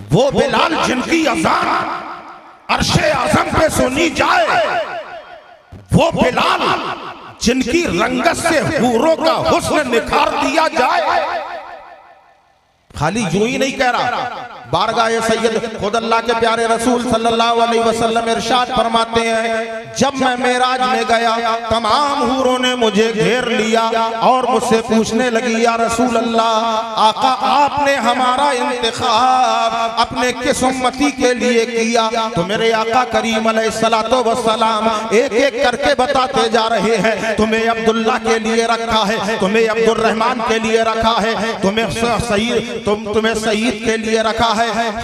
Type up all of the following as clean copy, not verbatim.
वो बिलाल जिनकी अज़ान अर्शे आज़म पे सुनी जाए, वो बिलाल जिनकी रंगत से हूरों का हुस्न निखार दिया जाए। खाली यूं ही नहीं कह रहा, बारगाह सैयद खुद अल्लाह के प्यारे रसूल सल्लल्लाहु अलैहि वसल्लम इरशाद फरमाते हैं, जब मैं मेराज में गया तमाम हूरों ने मुझे घेर लिया और मुझसे पूछने लगी, या रसूल अल्लाह, आका आपने हमारा इंतखाब अपने किस उम्मती के लिए किया? तो मेरे आका करीम अलैहिस्सलातो वस्सलाम एक एक करके बताते जा रहे हैं, तुम्हें अब्दुल्ला के लिए रखा है, तुम्हें अब्दुल रहमान के लिए रखा है, तुम्हें सईद के लिए रखा है।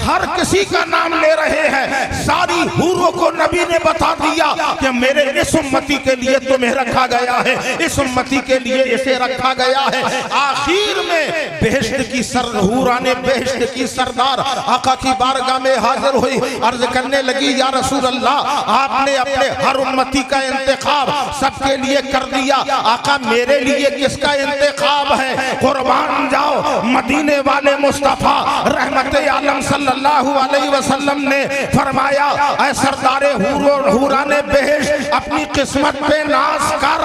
हर किसी का नाम ले रहे हैं। सारी हूरों को नबी ने बता दिया कि मेरे इस उम्मती के लिए तुम्हें रखा गया है, इस उम्मती के लिए इसे रखा गया है। आखिर में बेहश्त की हूराने बेहश्त की सरदार आका की बारगाह में हाजिर हुई, अर्ज करने लगी, या रसूल अल्लाह, आपने अपने हर उम्मती का इंतखाब सबके लिए कर दिया, आका मेरे लिए किसका इंतखाब है? कुर्बान जाओ, मदीने वाले मुस्तफा रहमत आलम सल्लल्लाहु अलैहि वसल्लम ने फरमाया, ऐ सरदारे हूराने बेहश्त, अपनी किस्मत पे नाज कर,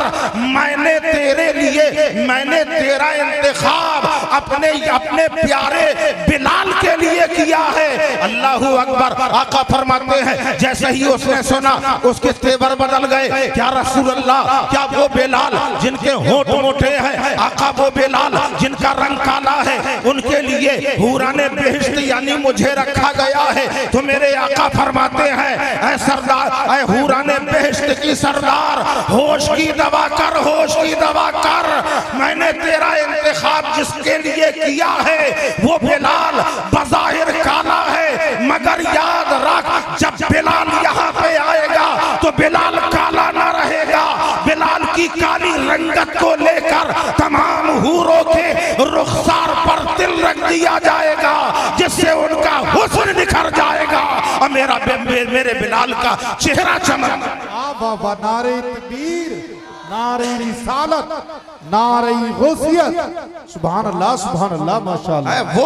मैंने तेरे लिए, मैंने तेरा इंतखाब अपने प्यारे बिलाल के लिए किया है। अल्लाहू अकबर। आका फरमाते हैं, जैसे ही उसने सुना उसके तेवर बदल गए। क्या रसूल अल्लाह, क्या वो बिलाल जिनके होंठ मोटे हैं, आका वो बिलाल जिनका रंग काला है, उनके लिए हूराने बेहश्त यानी मुझे रखा गया है? तो मेरे आका फरमाते हैं, ऐ सरदार, ऐ हूराने बेहश्त की सरदार, होश की दवा कर, होश की दवा कर। मैंने तेरा इंतखाब जिसके लिए किया है वो बिलाल बज़ाहिर काला है, मगर याद रख, जब बिलाल यहाँ पे आएगा तो बिलाल काला ना रहेगा। बिलाल की काली रंगत को लेकर तमाम हूरों के रुखसार पर तिल रख दिया जाएगा, जिससे उनका हुस्न निखर जाएगा और मेरे बिलाल का चेहरा चमक। नारे तकबीर, नारे रिसालत, नारे गौसियत, सुभान अल्लाह माशाअल्लाह।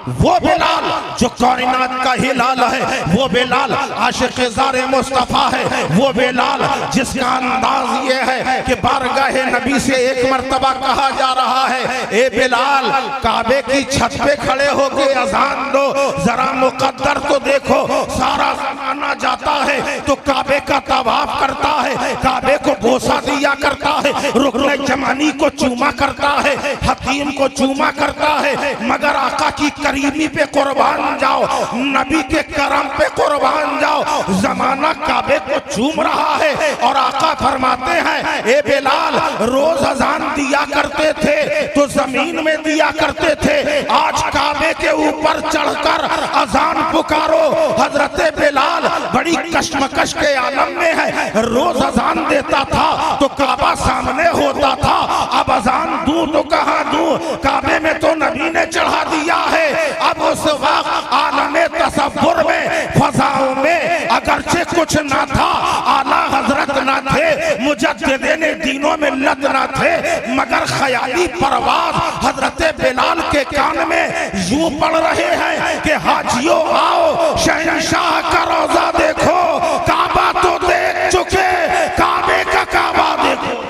वो बिलाल जो कायनात का हिलाल है, वो बिलाल आशिक़ ज़ारे मुस्तफ़ा है, वो बिलाल जिसका अंदाज ये है कि बारगाह नबी से एक मर्तबा कहा जा रहा है, ए बिलाल, काबे की छत पे खड़े होके अज़ान दो, जरा मुक़द्दर तो देखो, सारा ज़माना जाता है तो काबे का तवाफ करता है, काबे को बोसा दिया करता है, रुकने जमानी को चूमा करता है, हतीम को चूमा करता है, मगर आका की करीमी पे कुर्बान जाओ, नबी के करम पे कुर्बान जाओ, जमाना काबे को चूम रहा है। और आका फरमाते हैं, ए बिलाल, रोज अजान दिया करते थे तो जमीन में दिया करते थे, आज काबे के ऊपर चढ़कर अजान पुकारो। हजरत बिलाल बड़ी कश्मकश के आलम में है, रोज अजान देता था तो काबा सामने होता था, अब अजान दूं तो कहां दूं, काबे में तो नबी ने चढ़ा दिया है। अब उस वक्त आलमे तसव्वुर में, फजाओं में अगरचे कुछ ना था, आला हजरत ना थे, मुजद्दिदीन दीनों में लद ना थे, मगर ख्याली परवाज़ हजरत बिलाल के कान में यूं पड़ रहे हैं कि हाजियों आओ, शहंशाह का रोजा देखो, काबा तो देख चुके, काबे का काबा देखो।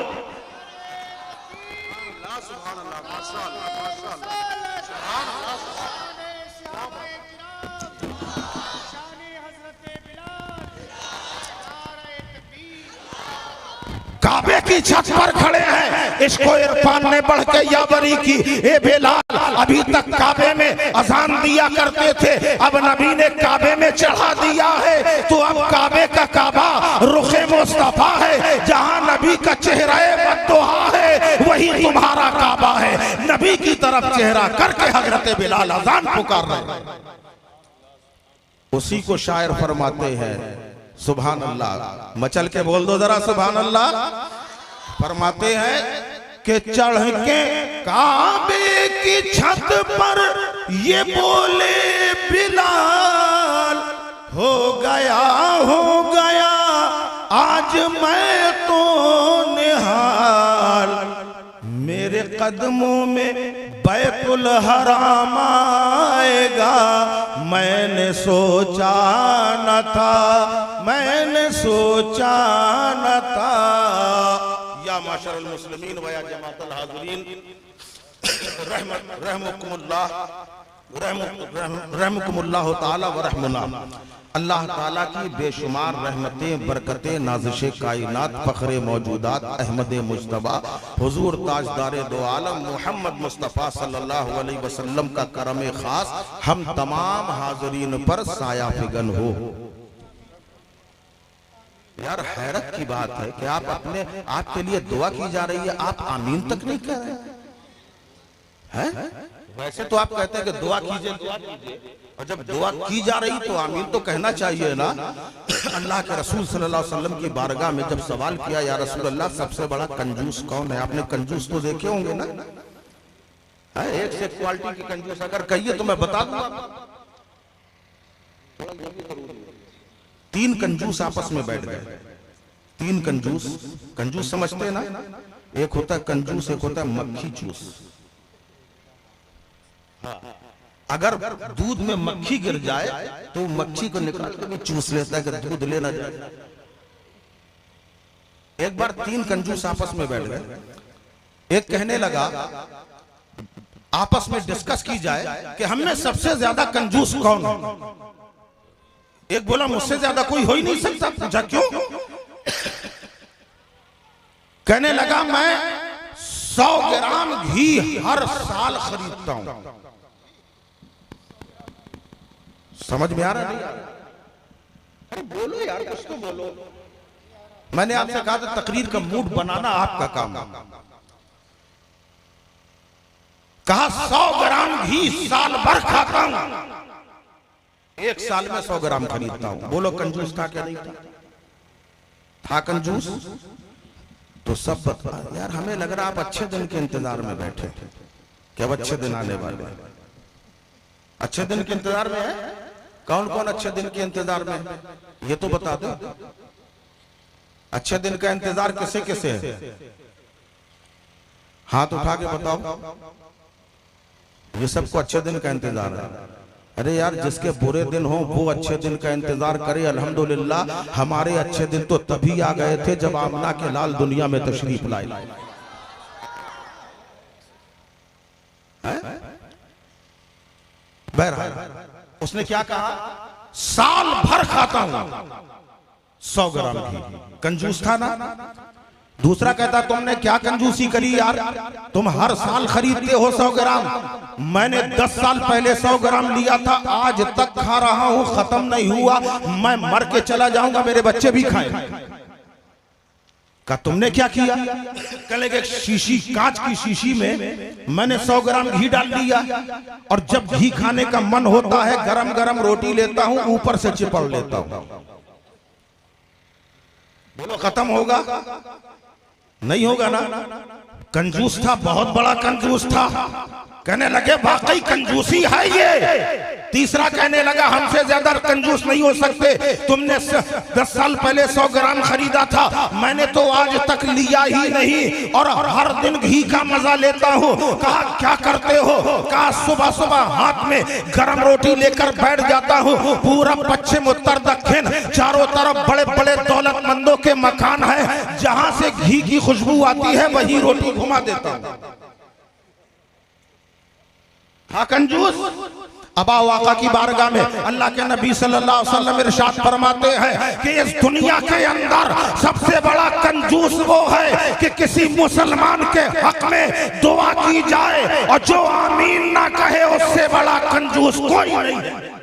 काबे की छत पर खड़े हैं, इसको इरफान ने बढ़ के याबरी की, ए बिलाल, अभी तक काबे में अजान दिया करते थे, अब नबी ने काबे में चढ़ा दिया है, तो अब काबे का काबा रुखे मुस्तफा है, जहां नबी का चेहरा बद्दुआ है, वही तुम्हारा काबा है। नबी की तरफ चेहरा करके हजरत बिलाल अजान पुकार रहे। उसी को शायर फरमाते हैं, सुभान अल्लाह, मचल के बोल दो जरा सुभान अल्लाह। फरमाते हैं कि चढ़ के काबे की छत पर ये बोले बिलाल, हो गया आज मैं तो निहाल, मेरे कदमों में बैत बिल्कुल हराम आएगा, मैंने सोचा न था, मैंने सोचा न था। या माशरल मुस्लिमीन व या जमाअतल हाज़िरीन, रहमुकुमुल्लाह ताला व रहमुना। अल्लाह ताला की बेशुमार रहमतें, बरकतें, नाज़िशे कायनात, फ़ख्रे मौजूदात अहमद मुज्तबा हुजूर ताजदारे दो आलम मोहम्मद मुस्तफ़ा सल्लल्लाहु अलैहि वसल्लम का करम खास हम तमाम हाज़रीन पर साया फिगन हो। यार हैरत की बात है कि आप अपने आपके लिए दुआ की जा रही है, आप आमीन तक नहीं कह रहे हैं। वैसे तो आप कहते हैं कि दुआ कीजिए, दुआ कीजिए, और जब दुआ की जा रही तो आमीन तो कहना चाहिए ना। अल्लाह के रसूल सल्लल्लाहु अलैहि वसल्लम की बारगाह में जब सवाल किया, या रसूल अल्लाह सबसे बड़ा कंजूस कौन है? आपने कंजूस तो देखे होंगे ना, है एक से क्वालिटी की कंजूस अगर कहिए तो मैं बता दूंगा। तीन कंजूस आपस में बैठ गए, तीन कंजूस। कंजूस समझते हैं ना, एक होता है कंजूस, एक होता है मक्खी चूस। अगर दूध में मक्खी गिर जाए तो मक्खी को निकाल के चूस लेता है कि दूध लेना जाए। एक बार तीन कंजूस आपस में बैठ गए, एक कहने लगा, आपस में डिस्कस की जाए कि हम में सबसे ज्यादा कंजूस कौन है। एक बोला मुझसे ज्यादा कोई हो ही नहीं सकता। पूछा क्यों? कहने लगा मैं 100 ग्राम घी हर साल खरीदता हूं। समझ में आ रहा नहीं? अरे बोलो यार, कुछ तो बोलो। मैंने आपसे कहा था तकरीर का मूड बनाना आपका काम है। कहा 100 ग्राम घी साल भर खाता हूं, एक साल में 100 ग्राम खरीदता हूं। बोलो कंजूस था क्या? नहीं था कंजूस? तो सब बता। यार हमें लग रहा आप अच्छे दिन के इंतजार में बैठे, क्या अच्छे दिन आने वाले? अच्छे दिन के इंतजार में है? कौन कौन अच्छे दिन के इंतजार में है? ये तो बता दो। अच्छे दिन का इंतजार किसे किसे है? हाथ उठा के बताओ। ये सबको अच्छे दिन का इंतजार है। अरे यार जिसके बुरे दिन हो वो अच्छे दिन का इंतजार करे। अल्हम्दुलिल्लाह हमारे अच्छे दिन तो तभी आ गए थे जब आमना के लाल दुनिया में तशरीफ लाए। बहरहाल उसने क्या कहा? साल भर खाता हूं 100 ग्राम घी। कंजूस था ना? दूसरा कहता तुमने क्या कंजूसी करी यार, तुम हर साल खरीदते हो 100 ग्राम। मैंने 10 साल पहले 100 ग्राम लिया था, आज तक खा रहा हूं, खत्म नहीं हुआ। मैं मर के चला जाऊंगा, मेरे बच्चे भी खाएं। का तुमने क्या किया? कल एक शीशी, कांच की शीशी में मैंने 100 ग्राम घी डाल दिया, और जब घी खाने का मन होता है गरम गरम रोटी लेता हूं, ऊपर से चिपड़ लेता हूं। बोलो खत्म होगा? नहीं होगा ना। कंजूस था, बहुत बड़ा कंजूस था। कहने लगे वाकई कंजूसी है ये। तीसरा कहने लगा हमसे ज्यादा कंजूस नहीं हो सकते। तुमने 10 साल पहले 100 ग्राम खरीदा था, मैंने तो आज तक लिया ही नहीं, और हर दिन घी का मजा लेता हूँ। कहा क्या करते हो? कहा सुबह सुबह हाथ में गरम रोटी लेकर बैठ जाता हूँ, पूरब पश्चिम उत्तर दक्षिण चारों तरफ बड़े बड़े दौलतमंदों के मकान है, जहां से घी की खुशबू आती है वही रोटी घुमा देता हूँ। हाँ कंजूस। अब आका की बारगाह में अल्लाह के नबी सल्लल्लाहु अलैहि वसल्लम इरशाद फरमाते हैं कि इस दुनिया के अंदर सबसे बड़ा कंजूस वो है कि किसी मुसलमान के हक में दुआ की जाए और जो आमीन ना कहे, उससे बड़ा कंजूस कोई नहीं है।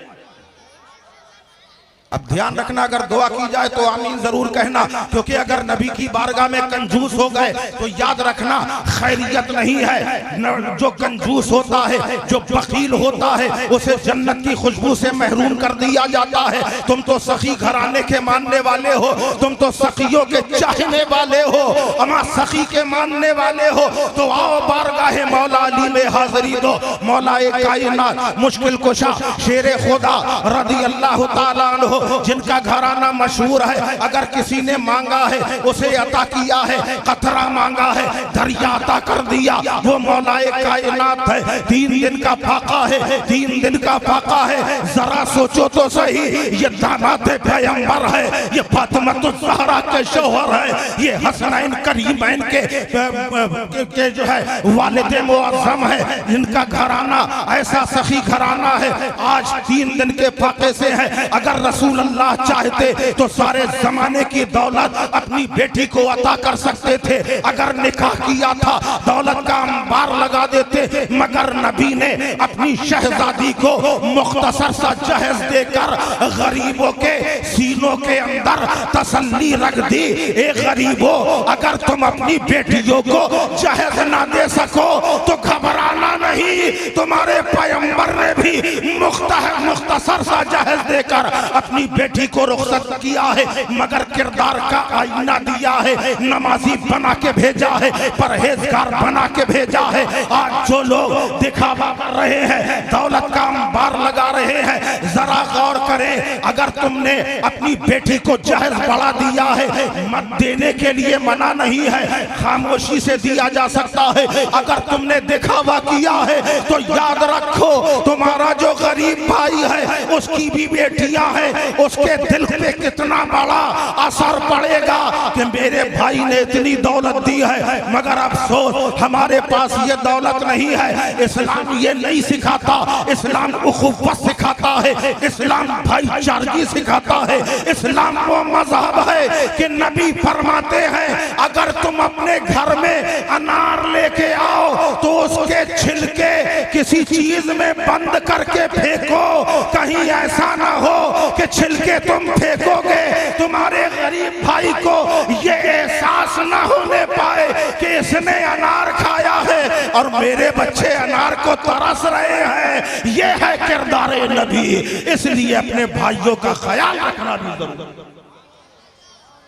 अब ध्यान रखना, अगर दुआ की जाए तो आमीन जरूर कहना, क्योंकि अगर नबी की बारगाह में कंजूस हो गए तो याद रखना खैरियत नहीं है। जो कंजूस होता है, जो बखील होता है, उसे जन्नत की खुशबू से महरूम कर दिया जाता है। तुम तो सखी घराने के मानने वाले हो, तुम तो सखियों के चाहने वाले हो, अमा सखी के मानने वाले हो, तो आओ बारगाह मौला अली में हाजिरी दो। मौला कायनात मुश्किल कुशा शेरे खुदा रज़ी अल्लाह ताला अन्हु हो जिनका घराना मशहूर है, अगर किसी ने मांगा है उसे अता किया है, कतरा मांगा है दरिया अता कर दिया, वो मौलाए कायनात है। 3 दिन का फाका है, 3 दिन का फाका है। जरा सोचो तो सही, ये दामाद पैगंबर है, ये फातिमातुज़ ज़हरा के शौहर है, ये हसनैन करीमैन के जो है वालिद मुअज़्ज़म है, इनका घराना ऐसा सखी घराना है। आज 3 दिन के फाके से है। अगर रसूल अल्लाह चाहते तो सारे जमाने की दौलत अपनी बेटी को अता कर सकते थे। अगर निकाह किया था दौलत का अंबार लगा देते, मगर नबी ने अपनी शहजादी को मुख्तसर सा जहेज देकर गरीबों के सीनों के अंदर तसल्ली रख दी। ए गरीबों, अगर तुम अपनी बेटियों को जहेज ना दे सको तो घबराना नहीं, तुम्हारे पैगंबर ने भी मुख्तसर सा जहेज देकर अपनी बेटी को रुखसत किया है, मगर किरदार का आईना दिया है, नमाजी बना के भेजा है, परहेजगार बना के भेजा है। आज जो लोग दिखावा कर रहे हैं, दौलत का अंबार लगा रहे हैं, जरा गौर करें। अगर तुमने अपनी बेटी को जहेज बढ़ा दिया है, मत देने के लिए मना नहीं है, खामोशी से दिया जा सकता है। अगर तुमने दिखावा किया है तो याद रखो, तुम्हारा जो गरीब भाई है उसकी भी बेटियां हैं, उसके दिल पे कितना बड़ा असर पड़ेगा कि मेरे भाई ने इतनी दौलत दी है, मगर अफसोस हमारे पास ये दौलत नहीं है। इस्लाम ये नहीं सिखाता, इस्लाम उखुव्वत सिखाता है, इस्लाम भाईचारगी सिखाता है। इस्लाम वो मजहब है कि नबी फरमाते हैं, अगर तुम अपने घर में अनार लेके आओ तो उसके छिलके किसी चीज में बंद करके फेंको, कहीं ऐसा ना हो कि छिलके तुम फेंकोगे, तुम्हारे गरीब भाई को ये एहसास ना होने पाए कि इसने अनार खाया है और मेरे बच्चे अनार को तरस रहे हैं। ये है किरदार नबी। इसलिए अपने भाइयों का ख्याल रखना भी जरूरी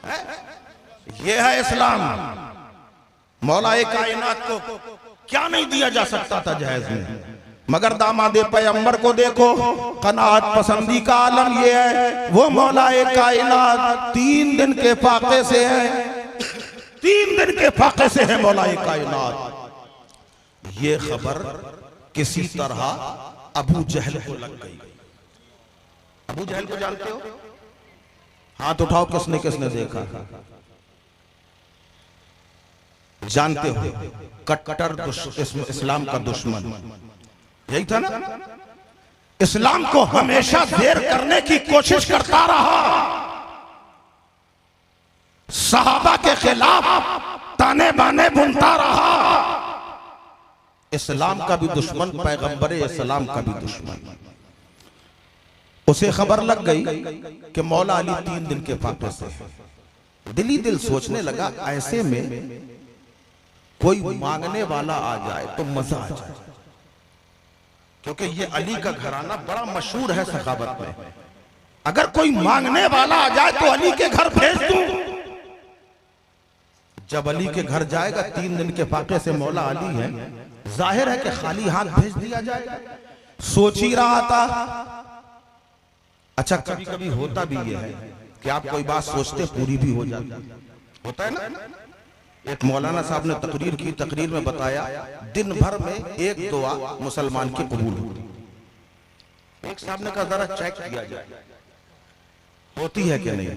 है। ये है इस्लाम। मौलाए कायनात को क्या नहीं दिया जा सकता था जहेज में, मगर दामादे पैगंबर को देखो, कनाअत पसंदी का आलम ये है। वो मौलाए कायनात 3 दिन के फाके से है, 3 दिन के फाके से है मौलाए कायनात। ये खबर किसी तरह अबू जहल को लग गई। अबू जहल को जानते हो? हाथ उठाओ, किसने किसने देखा? जानते हो, कट्टर इस्लाम का दुश्मन यही था ना। इस्लाम को हमेशा देर करने की कोशिश करता रहा, सहाबा के खिलाफ ताने बाने बुनता रहा। इस्लाम का भी दुश्मन, पैगंबर इस्लाम का भी दुश्मन। उसे खबर लग गई कि मौला अली 3 दिन के फाके से। दिल ही दिल सोचने लगा, ऐसे में कोई मांगने वाला आ जाए तो मजा आ जाए, क्योंकि ये अली का घराना बड़ा मशहूर है सखावत में। अगर कोई मांगने वाला आ जाए तो अली के घर भेज दूं। जब अली के घर जाएगा, 3 दिन के फाके से मौला अली है, जाहिर है कि खाली हाथ भेज दिया जाएगा। सोच ही रहा था। अच्छा, कभी कभी होता भी ये है कि आप कोई बात सोचते पूरी भी हो जाती, होता है ना। एक मौलाना साहब ने तकरीर की, तकरीर में बताया दिन भर में एक दुआ मुसलमान की कबूल होती। एक साहब ने कहा जरा चेक किया जाए होती है कि नहीं।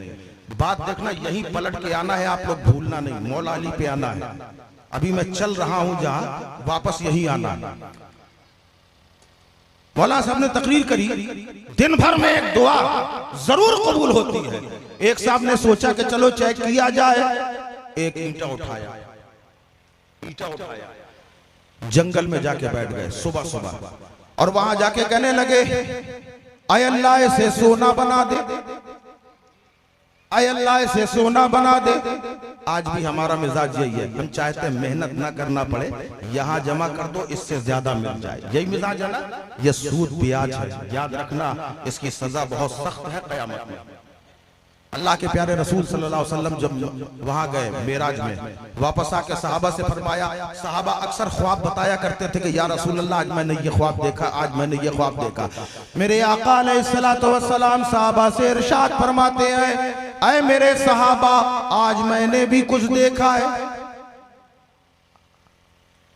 बात देखना, यही पलट के आना है, आप लोग भूलना नहीं, मौला अली पे आना है। अभी मैं चल रहा हूं जहां, वापस यही आना है। मौलाना साहब ने तकरीर करी, दिन भर में एक दुआ जरूर कबूल होती है। एक साहब ने सोचा कि चलो चेक किया जाए। एक ईंटा उठाया, जंगल में जाके बैठ गए सुबह सुबह, और वहां जाके कहने लगे, आय अल्लाह से सोना बना दे, आय अल्लाह से सोना बना दे। आज भी हमारा मिजाज यही है, हम चाहते हैं मेहनत ना करना पड़े, यहाँ जमा कर दो, इससे ज्यादा मिल जाए। यही मिजाज है ना। ये सूद ब्याज है, याद रखना, इसकी सजा बहुत सख्त है कयामत में। अल्लाह के प्यारे रसूल सल्लल्लाहु अलैहि वसल्लम जब वहां गए मेराज में, वापस आके सहाबा से फरमाया, सहाबा अक्सर ख्वाब बताया करते थे कि या रसूल अल्लाह आज मैंने ये ख्वाब देखा, आज मैंने ये ख्वाब देखा। मेरे आका अलैहिस्सलातु वस्सलाम सहाबा से इरशाद फरमाते हैं, ऐ मेरे सहाबा आज मैंने भी कुछ देखा है।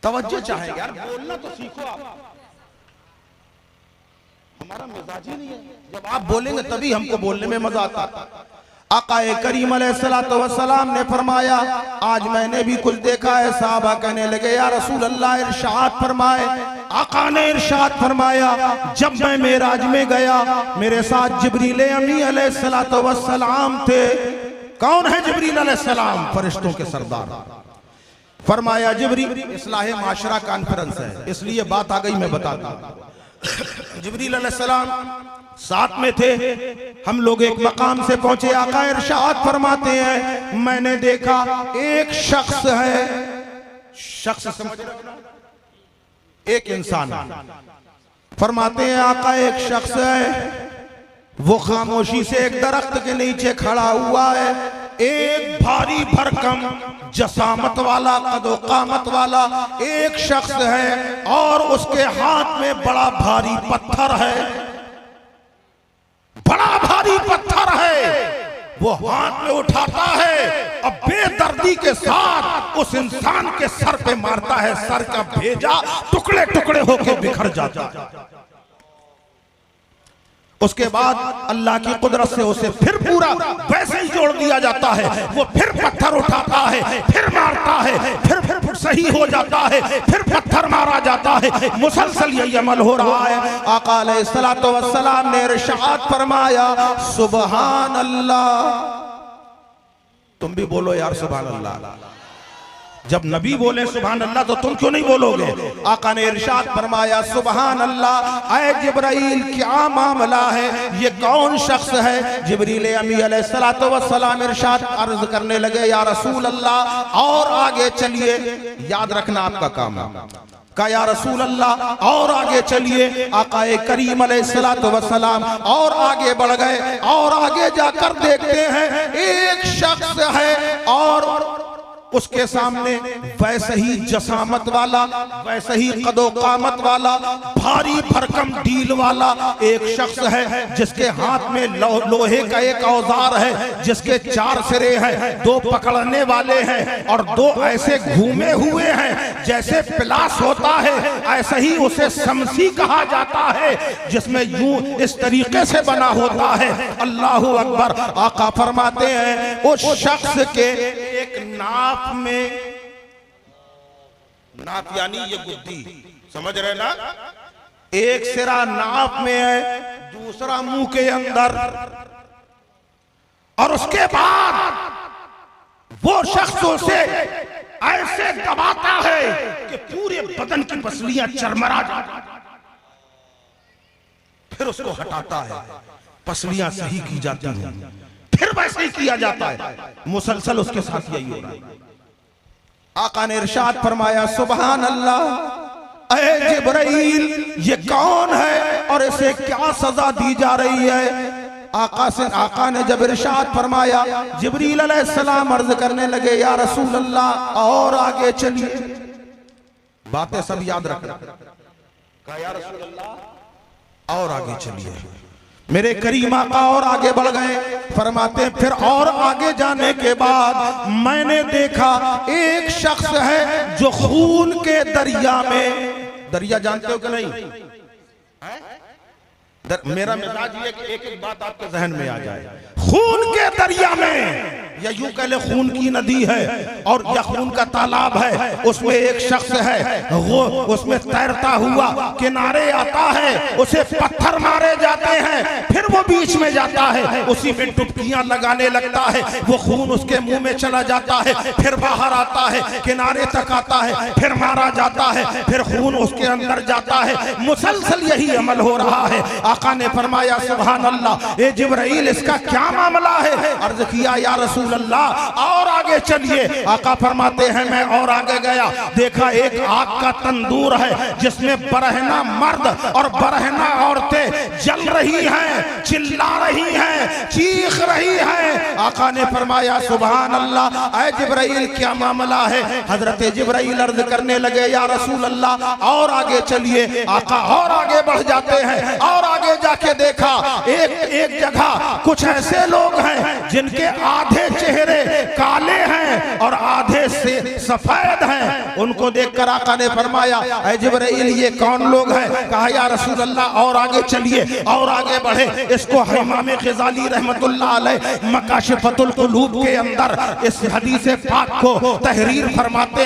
तवज्जो चाहे यार, बोलना तो सीखो आप, हमारा मिजाज ही नहीं है, जब आप बोलेंगे तभी हमको बोलने में मजा आता। आकाए करीम अलैहिस्सलातु वस्सलाम ने फरमाया, आज मैंने भी कुछ देखा है। साहबा कहने लगे, या रसूल अल्लाह इरशाद फरमाए। आका ने इरशाद फरमाया, जब मैं मेराज में गया मेरे साथ जिब्रील अमी अलैहिस्सलातु वस्सलाम थे। कौन है जिब्रील अलैहिस्सलाम? फरिश्तों के सरदार। फरमाया जिब्रील, इस्लाह माशरा कॉन्फ्रेंस है इसलिए बात आ गई, मैं बताता हूं। जिब्रील अलैहिस्सलाम साथ में थे, हम लोग एक मकाम से पहुंचे। आका इरशाद फरमाते हैं, मैंने देखा एक शख्स है, शख्स समझ रहे, एक इंसान। फरमाते हैं आका एक शख्स है, वो खामोशी से एक दरख्त के नीचे खड़ा हुआ है। एक भारी भरकम जसामत वाला, कदो कामत वाला एक शख्स है और उसके हाथ में बड़ा भारी पत्थर है, बड़ा भारी पत्थर है। वो हाथ में उठाता है और बेदर्दी के साथ उस इंसान के सर पे मारता है। सर का भेजा टुकड़े टुकड़े होकर बिखर जाता है। उसके बाद अल्लाह की कुदरत से उसे फिर पूरा वैसे ही जोड़ दिया जाता है। वो फिर पत्थर उठाता है, फिर मारता है, फिर सही हो जाता है, फिर पत्थर मारा जाता है। मुसलसल यही अमल हो रहा है। आका अलैहिस्सलातु वस्सलाम ने इरशाद फरमाया, सुबहान अल्लाह। तुम भी बोलो यार सुबहान अल्लाह। जब नबी बोले सुभान अल्लाह तो तुम क्यों नहीं बोलोगे? आका ने इरशाद फरमाया, सुभान अल्लाह। ऐ जिब्राइल क्या मामला है, ये कौन शख्स है? जिब्रील अमी अलैहिस्सलातु वस्सलाम इरशाद अर्ज करने लगे, या रसूल अल्लाह और आगे चलिए। याद रखना आपका काम है। का या रसूल अल्लाह और आगे चलिए। आकाए करीम अलैहिस्सलातु वस्सलाम और आगे बढ़ गए और आगे जाकर देखते हैं एक शख्स है और उसके सामने वैसे ही जसामत वाला, वैसे ही कदो कामत वाला, भारी भरकम डील वाला एक शख्स है जिसके हाथ में लोहे का एक औजार है जिसके 4 सिरे हैं, 2 पकड़ने वाले हैं और 2 ऐसे घूमे हुए हैं जैसे पिलास होता है। ऐसा ही उसे शमसी कहा जाता है जिसमें यूं इस तरीके से बना होता है। अल्लाहु अकबर। आका फरमाते हैं उस शख्स के एक नाप में, नाप यानी ये बुद्धि, समझ रहे ना, एक सिरा नाप में है, दूसरा मुंह के अंदर, और उसके बाद वो शख्स उसे ऐसे दबाता है कि पूरे बदन की पसलियां चरमरा जाती, फिर उसको हटाता है, पसलियां सही की जाती हैं, फिर वैसे ही किया जाता है। मुसलसल उसके साथ यही हो रहा है। आका ने इरशाद फरमाया, सुभान अल्लाह। ऐ जिब्राइल ये कौन है और इसे क्या सजा दी जा रही है? आका ने जब इरशाद फरमाया, जिब्रील अलैहिस्सलाम अर्ज करने लगे, या रसूल अल्लाह और आगे चलिए। बातें सब याद रखना। कहा या रसूल अल्लाह और आगे चलिए। मेरे करीम आका और आगे बढ़ गए। फरमाते फिर और आगे जाने के बाद मैंने देखा एक शख्स है जो खून के दरिया में, दरिया जानते हो कि नहीं? मेरा मिजाज ये कि एक एक बात आपके जहन में आ जाए। खून के दरिया में, या यूं कह ले खून की नदी है और या खून का तालाब है, उसमें एक शख्स है, वो उसमें तैरता हुआ किनारे आता है, उसे पत्थर मारे जाते हैं, फिर वो बीच में जाता है, उसी में डुबकियां लगाने लगता है, वो खून उसके मुंह में चला जाता है, फिर बाहर आता है, किनारे तक आता है, फिर मारा जाता है, फिर खून उसके अंदर जाता है। मुसलसल यही अमल हो रहा है। आका ने फरमाया, सुभान अल्लाह। ए जिब्राइल इसका क्या मामला है? अर्ज किया, या रसूल अल्लाह और आगे चलिए। आका फरमाते हैं मैं और आगे गया, देखा एक आग का तंदूर है जिसमें बरहना मर्द और बरहना औरतें जल रही हैं, चिल्ला रही हैं, चीख रही हैं। आका ने फरमाया सुभान अल्लाह, ऐ जिब्राइल क्या मामला है? हजरत जिब्राइल अर्ज करने लगे या रसूल अल्लाह और आगे चलिए। आका और आगे बढ़ जाते हैं और आगे जाके देखा एक जगह कुछ ऐसे लोग हैं जिनके आधे चेहरे काले हैं और आधे से सफेद हैं। उनको देखकर आका ने फरमाया ऐ जिब्राइल ये कौन लोग हैं? कहा या रसूल अल्लाह और आगे चलिए और आगे बढ़े। इसको इमाम ग़ज़ाली रहमतुल्लाह अलैह मकाशिफतुल क़ुलूब के अंदर इस हदीस पाक को तहरीर फरमाते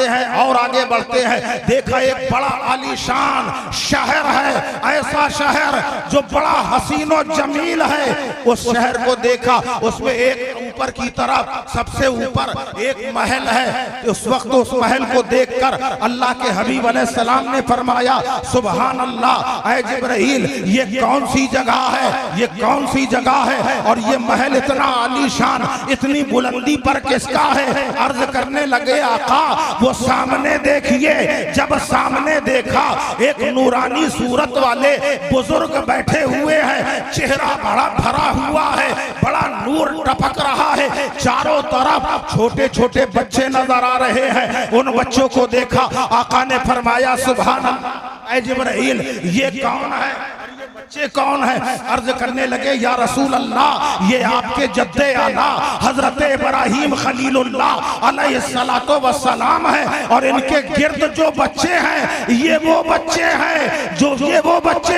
हैं और आगे बढ़ते हैं। देखा एक बड़ा आलीशान शहर है, ऐसा शहर जो बड़ा हसीन और जमील है। उस शहर को देखा, उसमें एक ऊपर की तरफ सबसे ऊपर एक महल है। उस वक्त उस महल को देखकर अल्लाह के हबीब अलैहिस्सलाम ने फरमाया सुभान अल्लाह, ऐ जिब्राइल ये कौन सी जगह है? ये कौन सी जगह है? और ये महल इतना आलीशान, इतनी बुलंदी पर किसका है? अर्ज करने लगे आका वो सामने देखिए। जब सामने देखा एक नूरानी सूरत वाले बुजुर्ग बैठे हुए हैं, चेहरा बड़ा भरा हुआ है, बड़ा नूर टपक रहा है, चारों तरफ छोटे छोटे बच्चे नजर आ रहे हैं। उन बच्चों को देखा, आका ने फरमाया सुभान अल्लाह, ऐ जिब्राइल ये कौन है? बच्चे कौन है? अर्ज करने लगे या रसूल अल्लाह ये आपके जद्दे आला हजरत इब्राहीम खलीलुल्लाह अलैहिस्सलातो वस्सलाम है और इनके गिर्द जो बच्चे हैं ये वो बच्चे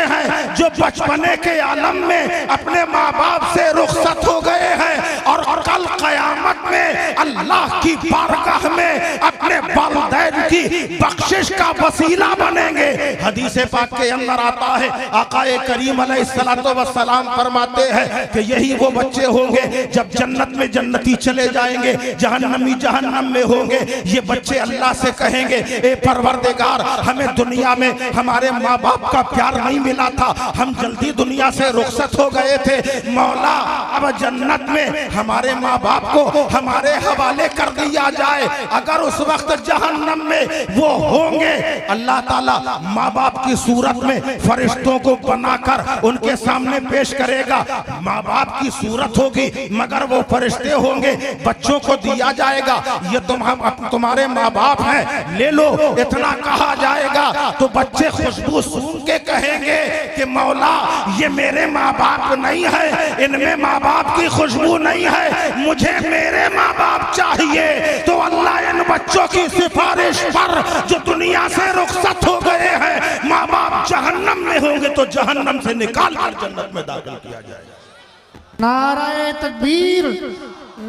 हैं जो बचपने के आलम में अपने माँ बाप से रुखसत हो गए हैं और कल क़यामत में अल्लाह की बारगाह में अपने वालिदैन की बख्शिश का वसीला बनेंगे। हदीस पाक के अंदर आता है आकाए करीम अलैहिस्सलातो वस्सलाम फरमाते हैं कि यही वो बच्चे होंगे जब जन्नत में जन्नती चले जाएंगे, जहन्नमी जहन्नम में होंगे। ये बच्चे अल्लाह से कहेंगे ए परवरदिगार हमें दुनिया में हमारे माँ बाप का प्यार नहीं मिला था, हम जल्दी दुनिया से रुखसत हो गए थे, मौला अब जन्नत में हमारे माँ बाप को हमारे हवाले कर दिया जाए। अगर उस वक्त जहन्नम में वो होंगे, अल्लाह ताला माँ बाप की सूरत में फरिश्तों को बनाकर उनके सामने पेश करेगा। माँ बाप की सूरत होगी मगर वो फरिश्ते होंगे, बच्चों को दिया जाएगा ये तुम्हारे माँ बाप हैं, ले लो। इतना कहा जाएगा तो बच्चे खुशबू सूंघ के कहेंगे कि मौला ये मेरे माँ बाप नहीं है, इनमें माँ बाप की खुशबू नहीं है, मुझे मेरे माँ बाप चाहिए। तो अल्लाह इन बच्चों की सिफारिश पर जो दुनिया से रुखसत हो गए हैं, माँ बाप जहन्नम में होंगे तो जहन्नम से निकाल कर जन्नत में दाखिल किया जाएगा। नाराए तकबीर,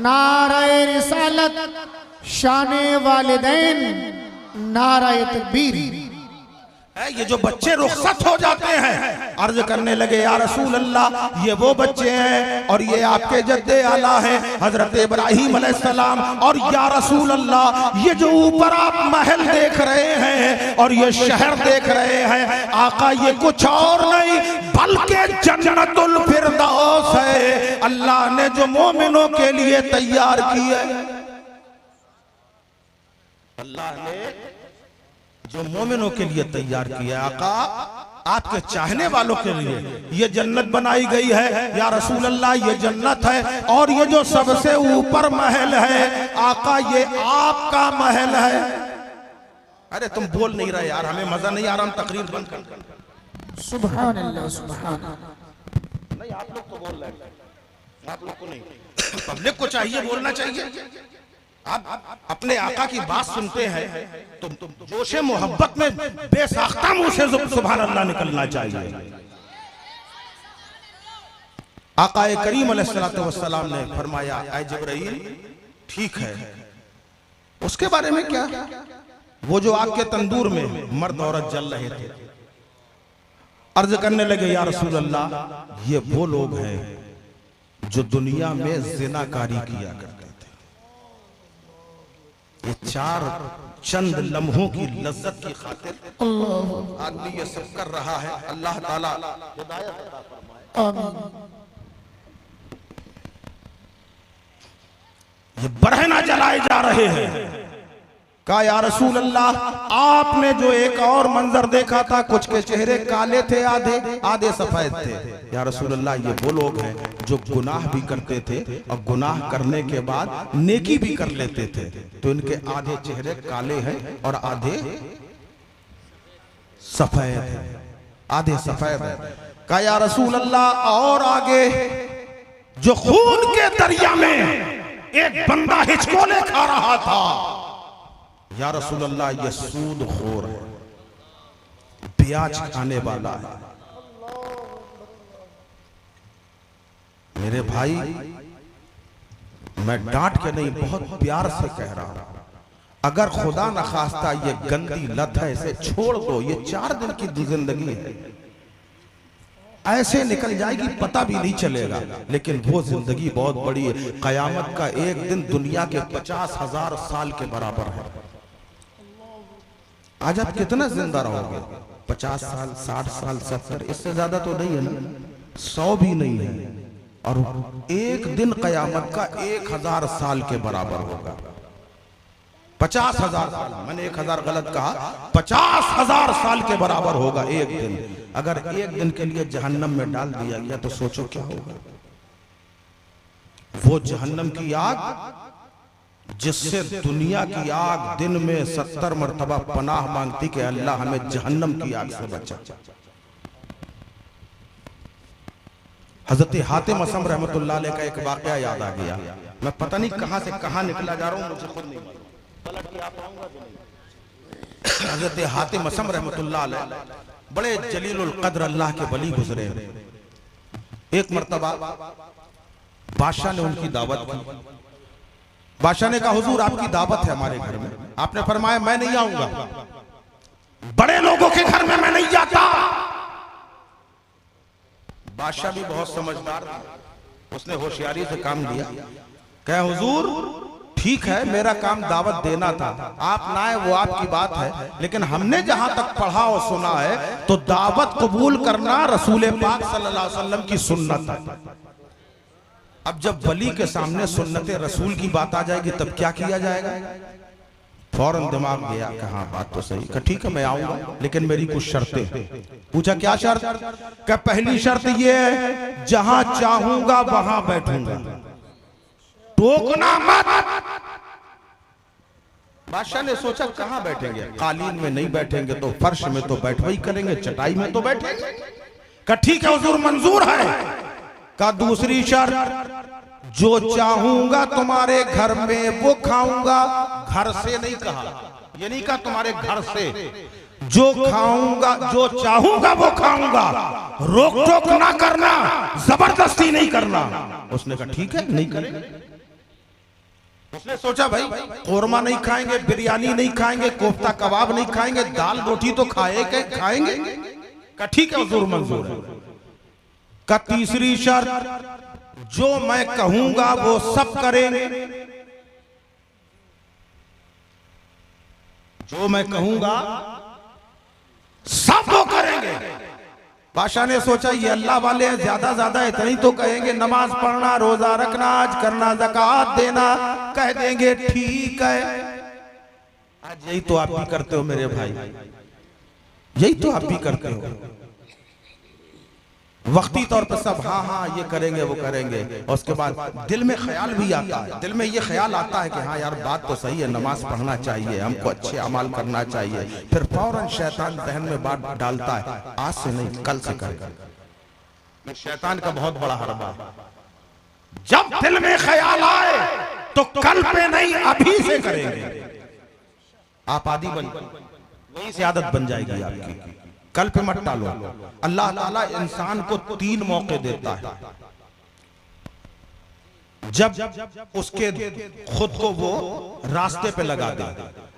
नाराए रिसालत, शाने वालिदैन, नाराए तकबीर। ये जो बच्चे रुखसत हो जाते हैं, अर्ज करने लगे या रसूल अल्लाह ये वो बच्चे हैं और ये आपके जद्दे आला है हजरत इब्राहीम अलैहिस्सलाम। और या रसूल अल्लाह ये जो ऊपर आप महल देख रहे हैं और ये शहर देख रहे हैं, आका ये कुछ और नहीं बल्कि जन्नतुल फिरदौस है, अल्लाह ने जो मोमिनों के लिए तैयार की है। अल्लाह ने जो मोमिनों के लिए तैयार किया, आका आपके चाहने वालों के लिए ये जन्नत बनाई गई है। या रसूल अल्लाह ये जन्नत है और ये जो सबसे ऊपर महल है आका ये आपका महल है। अरे तुम बोल नहीं रहे यार, हमें मजा नहीं आ रहा, हम तकरीर बंद कर। सुभान अल्लाह, सुभान अल्लाह। नहीं आप लोग तो बोल रहे हैं, आप लोग को नहीं, पब्लिक को चाहिए बोलना चाहिए। आप अपने आका की बात सुनते हैं तो जोशे मोहब्बत में बेसाख्ता मुंह से सुभान अल्लाह निकलना चाहिए। आका करीम अलैहिस्सलातु वस्सलाम ने फरमाया ऐ जिब्राइल ठीक है, उसके बारे में क्या? वो जो आग के तंदूर में मर्द औरत जल रहे थे, अर्ज करने लगे या रसूल अल्लाह ये वो लोग हैं जो दुनिया में ज़िनाकारी किया करते थे। ये चार चंद लम्हों की लज्जत की खातिर आदमी ये सब कर रहा है। अल्लाह ताला हिदायत अता फरमाए। ये बरहना जलाए जा रहे हैं, कहा या रसूल अल्लाह, आपने जो एक और मंजर देखा था, कुछ के चेहरे काले थे, आधे आधे सफेद थे। या रसूल अल्लाह, ये वो लोग हैं जो गुनाह भी करते थे और गुनाह करने के बाद नेकी भी कर लेते थे, तो इनके आधे चेहरे काले हैं और आधे सफेद हैं, आधे सफेद हैं। कहा या रसूल अल्लाह, और आगे जो खून के दरिया में एक बंदा हिचकोले खा रहा था, या रसूल अल्लाह, ये सूदखोर है, ब्याज खाने वाला है। मेरे भाई, मैं डांट के नहीं, बहुत प्यार से कह रहा हूं, अगर खुदा न खास्ता ये गंदी लत है, इसे छोड़ दो, ये 4 दिन की जिंदगी है, ऐसे निकल जाएगी, पता भी नहीं चलेगा। लेकिन वो जिंदगी बहुत बड़ी है, कयामत का एक दिन दुनिया के 50,000 साल के बराबर है। आज आप कितना जिंदा रहोगे? 50 साल, 60 साल, 70, इससे ज्यादा तो नहीं है ना, 100 भी नहीं है। और एक दिन कयामत का 1000 साल के बराबर होगा। 50,000 साल, मैंने 1000 गलत कहा, 50,000 साल के बराबर होगा एक दिन। अगर एक दिन के लिए जहन्नम में डाल दिया गया तो सोचो क्या होगा। वो जहन्नम की आग जिससे दुनिया की आग दिन में 70 मरतबा पनाह मांगती कि अल्लाह हमें जहन्नम की आग से बचा। हजरत हातिम असम रहमतुल्लाह अलैह का एक वाकया याद आ गया। मैं पता नहीं कहां से कहां निकला जा रहा हूं, मुझे खुद नहीं मालूम। हजरत हातिम असम रहमतुल्लाह अलैह बड़े जलीलुल कद्र अल्लाह के वली गुजरे। एक मरतबा बादशाह ने उनकी दावत की। बादशाह ने कहा, हुजूर आपकी दावत है हमारे घर में। आपने फरमाया मैं नहीं आऊंगा, बड़े लोगों के घर में मैं नहीं जाता। बादशाह भी बहुत समझदार था, उसने होशियारी से काम लिया। कहा हुजूर ठीक है, मेरा काम दावत देना था, आप ना आए वो आपकी बात है, लेकिन हमने जहां तक पढ़ा और सुना है तो दावत कबूल करना रसूल पाक सल्लल्लाहु अलैहि वसल्लम की सुन्नत है। अब जब वली के सामने सुन्नत रसूल की बात आ जाएगी तब क्या किया जाएगा? फौरन दिमाग गया कि हाँ बात तो सही। कहा ठीक है मैं आऊंगा, लेकिन मेरी कुछ शर्तें। पूछा क्या शर्त? क्या पहली शर्त ये है, जहां चाहूंगा वहां बैठूंगा, टोकना मत। बादशाह ने सोचा कहां बैठेंगे? कालीन में नहीं बैठेंगे तो फर्श में तो बैठवाई करेंगे, चटाई में तो बैठेंगे। कहा ठीक है हुजूर मंजूर है। का दूसरी शर्त, जो चाहूंगा तुम्हारे घर में वो खाऊंगा, घर से नहीं कहा, ये नहीं कहा तुम्हारे घर से, जो खाऊंगा जो चाहूंगा वो खाऊंगा, रोक टोक ना करना, जबरदस्ती नहीं करना। उसने कहा ठीक है नहीं करेंगे। उसने सोचा भाई कोरमा नहीं खाएंगे, बिरयानी नहीं खाएंगे, कोफ्ता कबाब नहीं खाएंगे, दाल रोटी तो खाएंगे। कहा ठीक है हुजूर मंजूर है। का तीसरी शर्त, जो मैं कहूंगा वो सब करेंगे, जो मैं कहूंगा सब वो करेंगे। बादशाह ने सोचा ये अल्लाह वाले हैं, ज्यादा ज्यादा इतना ही तो कहेंगे, नमाज पढ़ना, रोजा रखना, आज करना, ज़कात देना, कह देंगे ठीक है। आज यही तो आप भी करते हो मेरे भाई, यही तो आप भी करते हो। वक्ती तौर पर सब हाँ हाँ ये करेंगे वो करेंगे, और उसके बाद दिल में ख्याल भी आता है, दिल में ये ख्याल आता है कि हाँ यार बात तो सही है, नमाज पढ़ना चाहिए, हमको अच्छे अमाल करना चाहिए। फिर फौरन शैतान जहन में बात डालता है, आज से नहीं कल से करेगा। शैतान का बहुत बड़ा हरबा है, जब दिल में ख्याल आए तो कल पे नहीं अभी से करेंगे। आप आदी बन, वहीं से आदत बन जाएगी आपकी, कल पे मत टालो। अल्लाह ताला इंसान को 3 मौके देता है, जब उसके खुद को वो रास्ते पे लगा दे।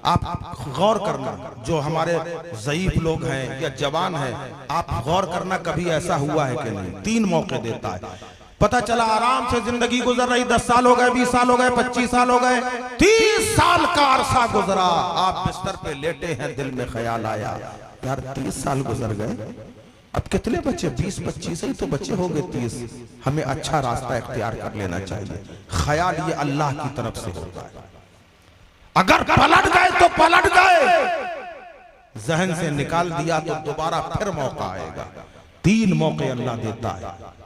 आप गौर करना, जो हमारे ज़ईफ लोग हैं या जवान हैं, आप गौर करना कभी ऐसा हुआ है कि नहीं, 3 मौके देता है। पता चला आराम से जिंदगी गुजर रही, 10 साल हो गए, 20 साल हो गए, 25 साल हो गए, 30 साल का अरसा गुजरा, आप बिस्तर पे लेटे हैं, दिल में ख्याल आया यार 30 साल गुजर गए, अब कितने बच्चे, 20-25 ही तो बच्चे हो गए, 30, हमें अच्छा रास्ता इख्तियार कर लेना चाहिए। ख्याल ये अल्लाह की तरफ से होता है। अगर पलट गए तो पलट गए, जहन से निकाल दिया तो दोबारा फिर मौका आएगा। 3 मौके अल्लाह देता है।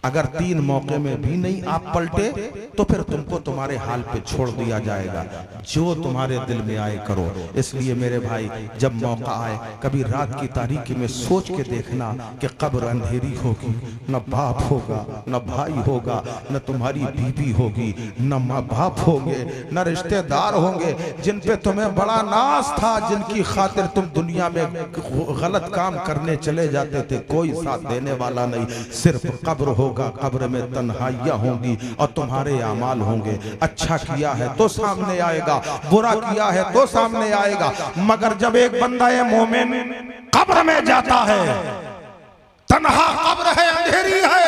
अगर 3 मौके में भी नहीं आप पलटे तो फिर तुमको तुम्हारे हाल पे छोड़ दिया जाएगा। जो तुम्हारे दिल में आए करो। इसलिए मेरे भाई, जब मौका आए कभी रात की तारीकी में सोच के देखना कि कब्र अंधेरी होगी, न बाप होगा, न भाई होगा, न तुम्हारी बीवी होगी, न माँ बाप होंगे, न रिश्तेदार होंगे जिन पे तुम्हें बड़ा नाज था, जिनकी खातिर तुम दुनिया में गलत काम करने चले जाते थे। कोई साथ देने वाला नहीं, सिर्फ कब्र होगा। कब्र में तन्हाइयां होंगी और तुम्हारे अमाल होंगे। अच्छा किया है तो सामने आएगा, बुरा किया है तो सामने आएगा। मगर जब एक बंदा ये मोमिन कब्र में जाता है, तन्हा कब्र है, अंधेरी है,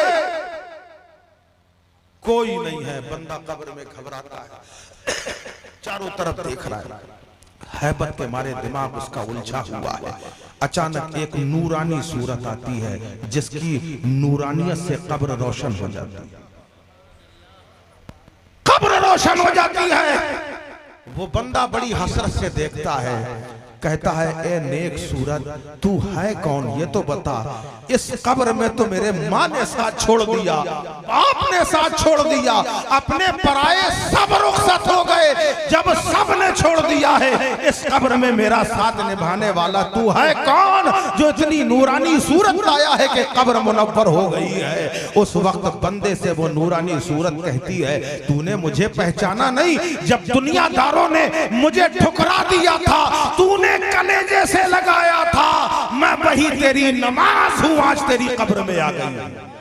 कोई नहीं है, बंदा कब्र में घबराता है, चारों तरफ देख रहा है, हैबत के मारे दिमाग उसका उलझा हुआ है। अचानक एक नूरानी सूरत आती है जिसकी नूरानियत से कब्र रोशन हो जाती है। कब्र रोशन हो जाती है। वो बंदा बड़ी हसरत से देखता है, कहता है, ए नेक सूरत, तू है कौन ये तो बता। इस कब्र में तो मेरे माँ ने साथ छोड़ दिया, आपने साथ छोड़ दिया, अपने पराये सब रुखसत हो गए। जब सब ने छोड़ दिया है, इस कब्र में मेरा साथ निभाने वाला तू है कौन, जो इतनी नूरानी सूरत लाया है कि कब्र मुनव्वर हो गई है। उस वक्त बंदे से वो नूरानी सूरत कहती है, तूने मुझे पहचाना नहीं? जब दुनियादारों ने मुझे ठुकरा दिया था, तूने कलेजे से लगाया था, मैं वही तेरी नमाज हूं, आज तेरी कब्र में आ गई।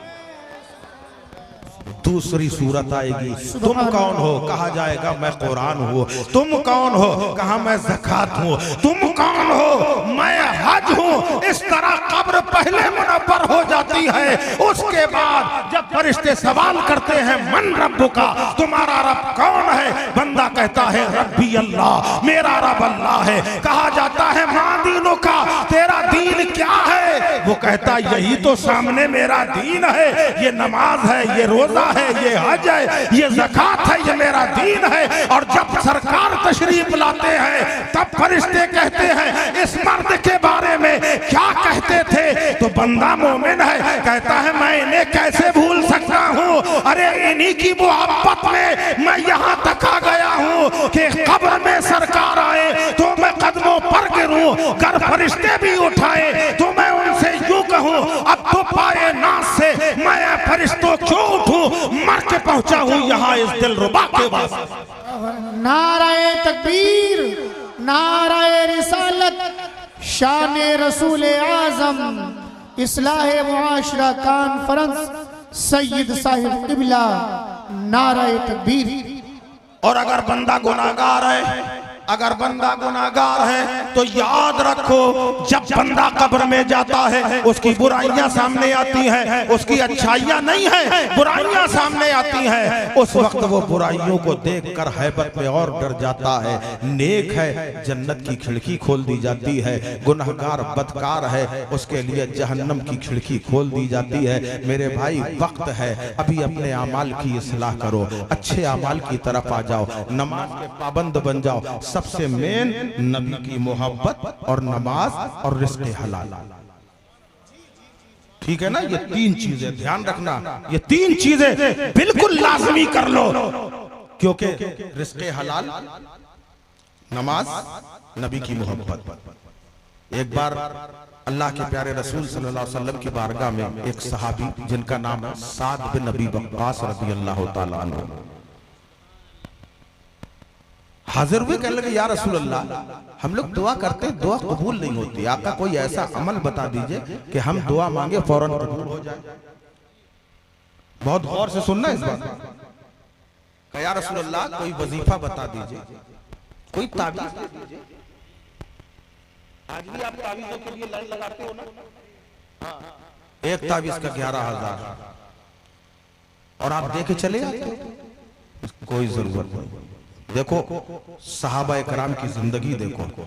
दूसरी सूरत आएगी, तुम कौन हो? कहा जाएगा मैं कुरान हूँ। तुम कौन हो? कहा मैं ज़कात हूँ। तुम कौन हो? मैं हज हूँ। इस तरह कब्र पहले मुनव्वर हो जाती है। उसके बाद जब फरिश्ते सवाल करते हैं, मन रब्बुका, तुम्हारा रब कौन है? बंदा कहता है, रब्बी अल्लाह, मेरा रब अल्लाह है। कहा जाता है, माँ दीनों का, तेरा दीन क्या है? वो कहता, यही तो सामने मेरा दीन है, ये नमाज है, ये रोजा है, ये हज है, ये ज़कात है, ये मेरा दीन है। और जब सरकार तशरीफ लाते हैं तब फरिश्ते कहते हैं, इस मर्द के बारे में क्या कहते थे? तो बंदा मोमिन है, कहता है, मैं इन्हें कैसे भूल सकता हूँ? अरे इन्हीं की मोहब्बत में मैं यहाँ तक आ गया हूँ कि कब्र में सरकार आए तो मैं कदमों पर गिरूं, कर फरिश्ते भी उठाए तो मैं उनसे यूं कहूँ, अब तो पाए नाज से मैं फरिश्तों क्यों उठूं, मर के पहुंचा हूं यहाँ इस दिलरुबा के वास्ते। नाराए तकबीर, नाराए रिसालत, शान रसूल आजम, इस्लाह मुआशरा कॉन्फ्रेंस, सैयद साहिब किबला, नाराए तकबीर। और अगर बंदा गुनाहगार है, अगर बंदा गुनाहगार है तो याद रखो, जब बंदा कब्र में जाता है उसकी बुराइयां सामने आती हैं, उसकी अच्छाइयां नहीं है, बुराइयां सामने आती हैं। उस वक्त वो बुराइयों को देखकर हैबत में और डर जाता है। नेक है, जन्नत की खिड़की खोल दी जाती है। गुनाहगार बदकार है, उसके लिए जहन्नम की खिड़की खोल दी जाती है। मेरे भाई, वक्त है, अभी अपने अमाल की इस्लाह करो, अच्छे अमाल की तरफ आ जाओ, नमाज के पाबंद बन जाओ। सबसे मेन नबी की मोहब्बत और नमाज और रिज़्क़े हलाल। ठीक है ना? ये 3 चीजें ध्यान रखना, ये 3 चीजें बिल्कुल लाजमी कर लो, क्योंकि रिज़्क़े हलाल, नमाज, नबी की मोहब्बत। एक बार अल्लाह के प्यारे रसूल सल्लल्लाहु अलैहि वसल्लम की बारगाह में एक सहाबी जिनका नाम है साद बिन नबी वक्कास रज़ी अल्लाह तआला अन्हु हाजिर हुए, कहने लगे, या रसूल अल्लाह, हम लोग दुआ करते हैं, दुआ कबूल नहीं होती, आपका कोई ऐसा अमल बता दीजिए कि हम दुआ मांगे फौरन कबूल हो जाए। बहुत गौर से सुनना इस बात का। या रसूल अल्लाह, कोई वजीफा बता दीजिए, कोई ताबीज़ दे दीजिए। आज भी आप ताबीज़ों के लिए लाइन लगाते हो ना? हाँ, एक ताबीज़ का 11,000 और आप दे के चले जाते हो, कोई जरूरत नहीं। देखो सहाबा इकराम की जिंदगी देखो।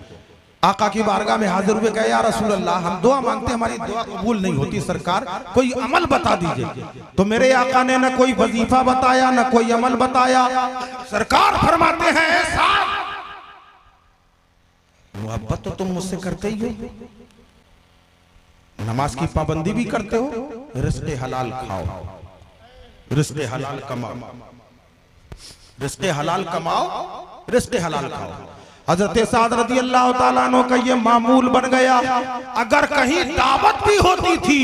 आका की बारगाह में हाजिर हुए, कहे, या रसूल अल्लाह, हम दुआ मांगते, हमारी दुआ कबूल नहीं होती, सरकार कोई अमल बता दीजिए। तो मेरे आका ने न कोई वजीफा बताया, न कोई अमल बताया। सरकार फरमाते हैं, मोहब्बत तो तुम मुझसे करते ही हो, नमाज की पाबंदी भी करते हो, रिज़्क़े हलाल खाओ, रिज़्क़े हलाल कमाओ, रिज़्क़े हलाल कमाओ, रिज़्क़े हलाल खाओ। हजरत साद रज़ी अल्लाह ताला अन्हु का ये मामूल बन गया। अगर कहीं दावत भी होती थी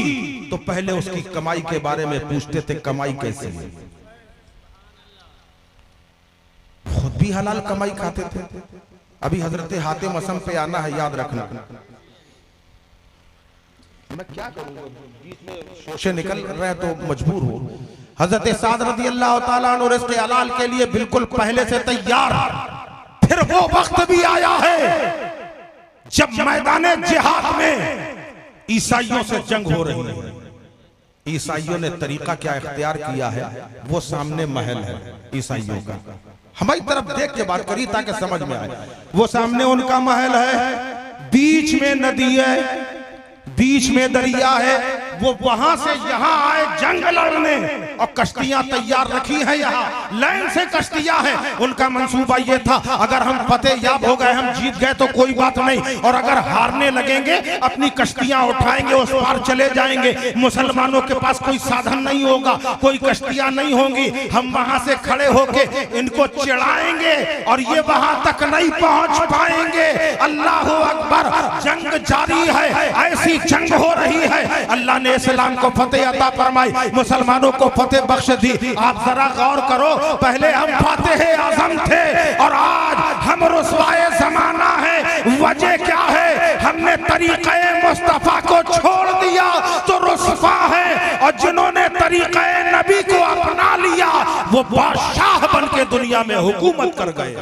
तो पहले उसकी कमाई के बारे में पूछते थे, कमाई कैसी है। खुद भी हलाल कमाई खाते थे। अभी हजरत हातिम असम पे आना है, याद रखना। मैं क्या करूंगा, बीच में शोशे निकल रहे हैं तो मजबूर हो। हजरत साद रज़ी अल्लाह ताला अन्हु रिज़्क़े हलाल के लिए बिल्कुल पहले से तैयार। फिर वो वक्त भी आया है जब मैदान जिहाद में ईसाइयों से जंग हो रही है। ईसाइयों ने तरीका क्या इख्तियार किया है, वो सामने महल है ईसाइयों का। हमारी तरफ देख के बात करी ताकि समझ में आए। वो सामने उनका महल है, बीच में नदी है, बीच में दरिया है। वो वहां से यहां आए जंग लड़ने और कश्तियां तैयार रखी हैं, यहाँ लाइन से कश्तियां हैं। उनका मंसूबा ये था, अगर हम फतेहयाब हो गए, हम जीत गए तो कोई बात नहीं, और अगर हारने लगेंगे अपनी कश्तियां उठाएंगे, उस पार चले जाएंगे। मुसलमानों के पास कोई साधन नहीं होगा, कोई कश्तियां नहीं होंगी, हम वहां से खड़े होके इनको चिढ़ाएंगे और ये वहां तक नहीं पहुंच पाएंगे। अल्लाह अकबर, जंग जारी है, ऐसी जंग हो रही है। अल्लाह ने इस्लाम को फतेह अता फरमाई, मुसलमानों को फतेह बख्श दी। आप जरा गौर करो, पहले हम फातिह आज़म थे और आज हम रुसवाए जमाना है। वजह क्या है? हमने तरीक़े मुस्तफा को छोड़ दिया तो रुसवा है, और जिन्होंने तरीक़े नबी को अपना लिया वो बादशाह बन के दुनिया में हुकूमत कर गए।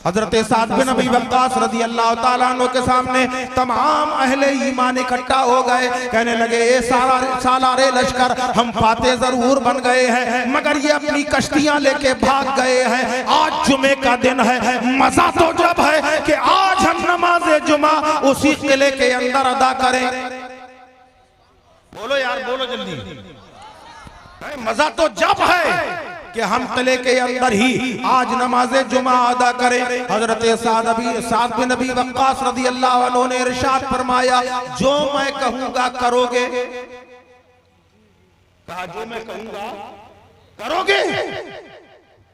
हजरत साद बिन अबी वक्कास रज़ी अल्लाह ताला अन्हु के सामने तमाम अहले ईमान इकट्ठा हो गए। कहने लगे, ए सालारे लश्कर, हम फातेह जरूर बन गए हैं, मगर ये अपनी कश्तियां लेके भाग गए हैं। आज जुमे का दिन है, मजा तो जब है कि आज हम नमाज जुमा उसी किले के अंदर अदा करें। बोलो यार, बोलो जल्दी। मजा तो जब है कि हम किले के अंदर ही आज नमाज जुमा अदा करें। हजरत साद बिन अबी वक्कास रज़ी अल्लाह अन्हु ने इरशाद फरमाया, जो मैं कहूंगा करोगे? कहा, जो मैं कहूंगा करोगे?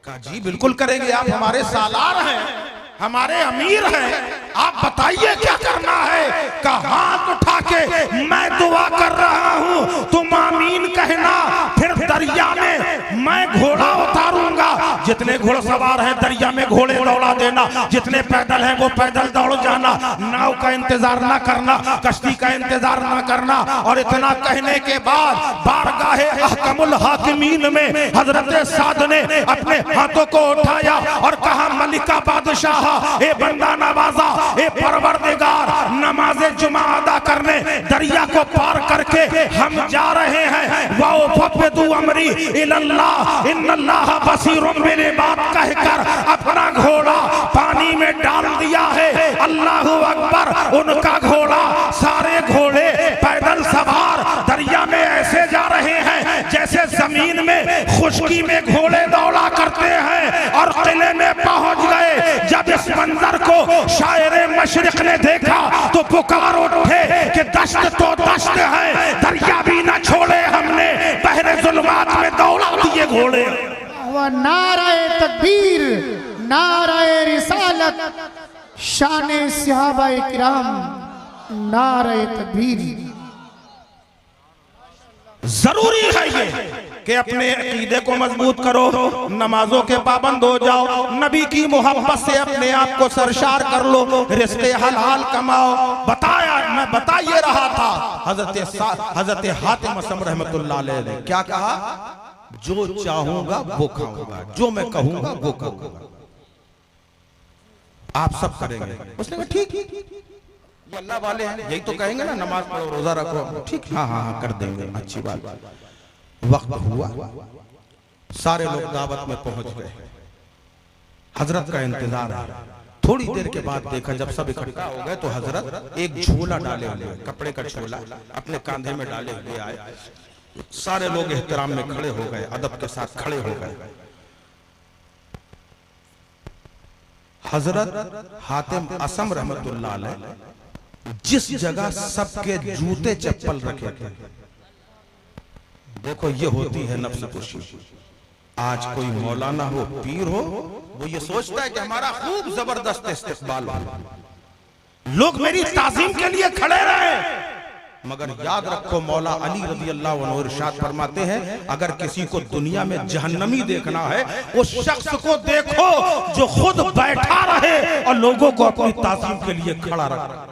कहा, जी बिल्कुल करेंगे, आप हमारे सालार हैं, हमारे अमीर हैं, आप बताइए क्या करना है। का हाथ उठा के मैं दुआ कर रहा हूं, तुम आमीन कहना। फिर दरिया में मैं घोड़ा उतारूंगा, जितने घुड़सवार हैं दरिया में घोड़े दौड़ा देना, जितने पैदल हैं वो पैदल दौड़ जाना, नाव का इंतजार ना करना, कश्ती का इंतजार ना करना। और इतना कहने के बाद बारगाहे अहकमुल हाकिमीन में हजरत साद ने अपने हाथों को उठाया और कहा, मलिका बादशाह, ए बंदा नवाजा, ए परवरदिगार, नमाज जुमा अदा करने दरिया को पार करके हम जा रहे हैं। वफ़विदु अमरी इलल्लाह इन्नल्लाह बसीरुम बिल इबाद कहकर अपना घोड़ा पानी में डाल दिया है। अल्लाह अकबर, उनका घोड़ा, सारे घोड़े पैदल सवार दरिया में ऐसे जा रहे हैं जैसे जमीन में खुशकी में घोड़े दौड़ा करते हैं। और किले में पहुंच गए। जब इस मंजर को शायरे मशरिक ने देखा तो पुकार उठे कि दश्त तो दश्त है, दरिया भी न छोड़े हमने, बहरे जुल्मात में दौड़ा दिए घोड़े। नाराए तकबीर, नाराए रिसालत, शान सहाबाए किराम, नाराए तकबीर। जरूरी है ये कि अपने अकीदे को मजबूत करो, नमाजों के पाबंद हो जाओ, नबी की मोहब्बत से अपने आप को सरशार कर लो, रिश्ते हलाल कमाओ। बताया, मैं बता ये रहा था, हजरत हातिम असम रहमतुल्लाह अलैह ने क्या कहा, जो चाहूंगा वो खाऊंगा, जो मैं कहूंगा वो करूंगा, आप सब करेंगे। उसने कहा ठीक, अल्लाह वाले हैं, यही तो कहेंगे ना, नमाज पढ़ो, रोजा रखो, ठीक, हाँ हाँ हाँ कर देंगे, अच्छी बात। वक्त हुआ, सारे लोग दावत में पहुंच गए, हजरत का इंतजार है। थोड़ी देर के बाद देखा, जब सब इकट्ठा हो गए तो हजरत एक झोला डाले हुए, कपड़े का झोला अपने कांधे में डाले हुए आए। सारे लोग एहतराम में खड़े हो गए, अदब के साथ खड़े हो गए। हजरत हातिम असम रहमतुल्लाह अलैह जिस जगह सबके जूते चप्पल रखे थे, देखो ये होती है नफ्स कुशी। आज कोई मौलाना हो, पीर हो, वो ये सोचता है कि हमारा खूब जबरदस्त इस्तेकबाल हो, लोग मेरी ताजीम के लिए खड़े रहे। मगर याद रखो, मौला अली रज़ी अल्लाह अन्हु इरशाद फरमाते हैं, अगर किसी को दुनिया में जहन्नमी देखना है, उस शख्स को देखो जो खुद बैठा रहे और लोगों को अपनी ताजीम के लिए खड़ा रखे।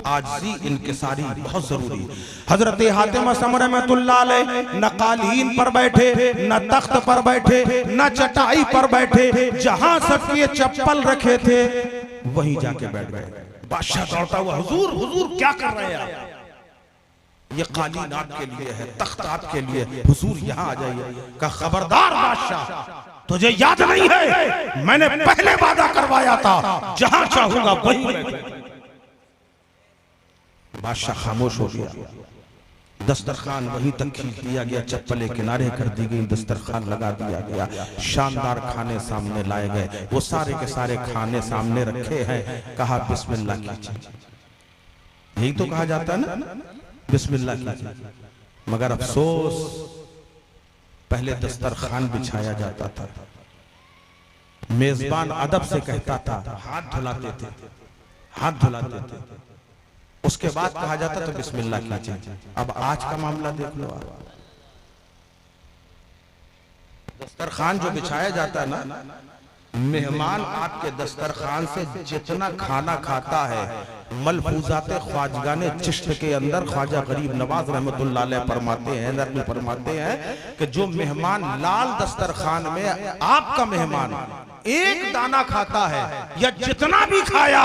आजी इनकिसारी बहुत जरूरी। हजरत हातिम असम रहमतुल्लाह अलैह न कालीन पर बैठे, न तख्त पर बैठे, न चटाई पर बैठे, जहां सबके चप्पल रखे थे वहीं जाके बैठ गए। बादशाह दौड़ता हुआ, हुजूर हुजूर क्या कर रहे हैं आप? ये कालीन आपके लिए है, तख्त आपके लिए, हुजूर यहाँ आ जाइए। का खबरदार बादशाह, तुझे याद नहीं है मैंने पहले वादा करवाया था, जहां चाहूंगा वहीं बैठूंगा। बादशाह खामोश हो गया। दस्तरखान वहीं तक खींच दिया गया, चप्पलें किनारे कर दी गई, दस्तरखान लगा दिया गया, शानदार खाने सामने लाए गए। वो सारे के सारे खाने सामने रखे हैं। कहा बिस्मिल्लाह कीजिए, यही तो कहा जाता है ना, बिस्मिल्लाह कीजिए। मगर अफसोस, पहले दस्तरखान बिछाया जाता था, मेजबान अदब से कहता था, हाथ धुलाते थे, हाथ धुलाते थे, उसके बाद कहा जाता तो बिस्मिल्लाह कीजिए। अब आज का मामला देख लो आप, दस्तरखान जो बिछाया जाता है ना, मेहमान आपके दस्तरखान से जितना खाना खाता है, मलफूजात ख्वाजगाने चिश्त के अंदर ख्वाजा गरीब नवाज रहमतुल्लाह अलैह फरमाते हैं, नरमी फरमाते हैं कि जो मेहमान लाल दस्तरखान में आपका मेहमान एक दाना खाता है या जितना भी खाया,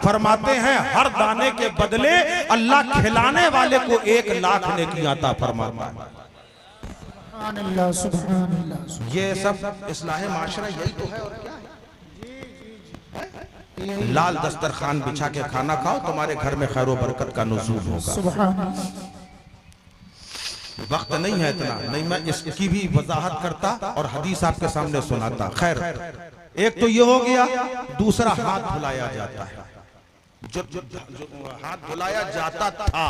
फरमाते हैं हर दाने के बदले अल्लाह खिलाने वाले को 1 लाख नेकी अता फरमाता है। सुभान अल्लाह, सुभान अल्लाह। ये सब इस्लाह माशरा यही तो है, और क्या है? लाल दस्तरखान बिछा के खाना खाओ, तुम्हारे घर में खैर व बरकत का नुज़ूल होगा। सुभान अल्लाह। वक्त नहीं है इतना, नहीं मैं इसकी भी वजाहत करता और हदीस आपके सामने सुनाता। खैर, एक तो ये हो गया, दूसरा हाथ धुलाया जाता है। जो हाथ धुलाया जाता था,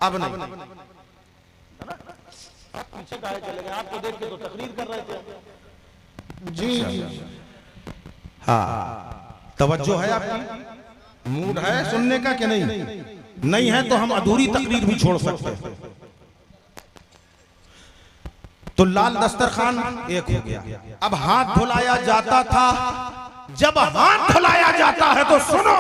अब नहीं। आप पीछे काहे चले गए? आपको देख के तो तकरीर कर रहे थे। जी, हाँ, तवज्जो है आपकी? मूड है सुनने का कि नहीं? नहीं है तो हम अधूरी तकरीर भी छोड़ सकते हैं। तो लाल दस्तरखान एक हो गया। अब हाथ धुलाया जाता था। जब हाथ धुलाया जाता है तो सुनो,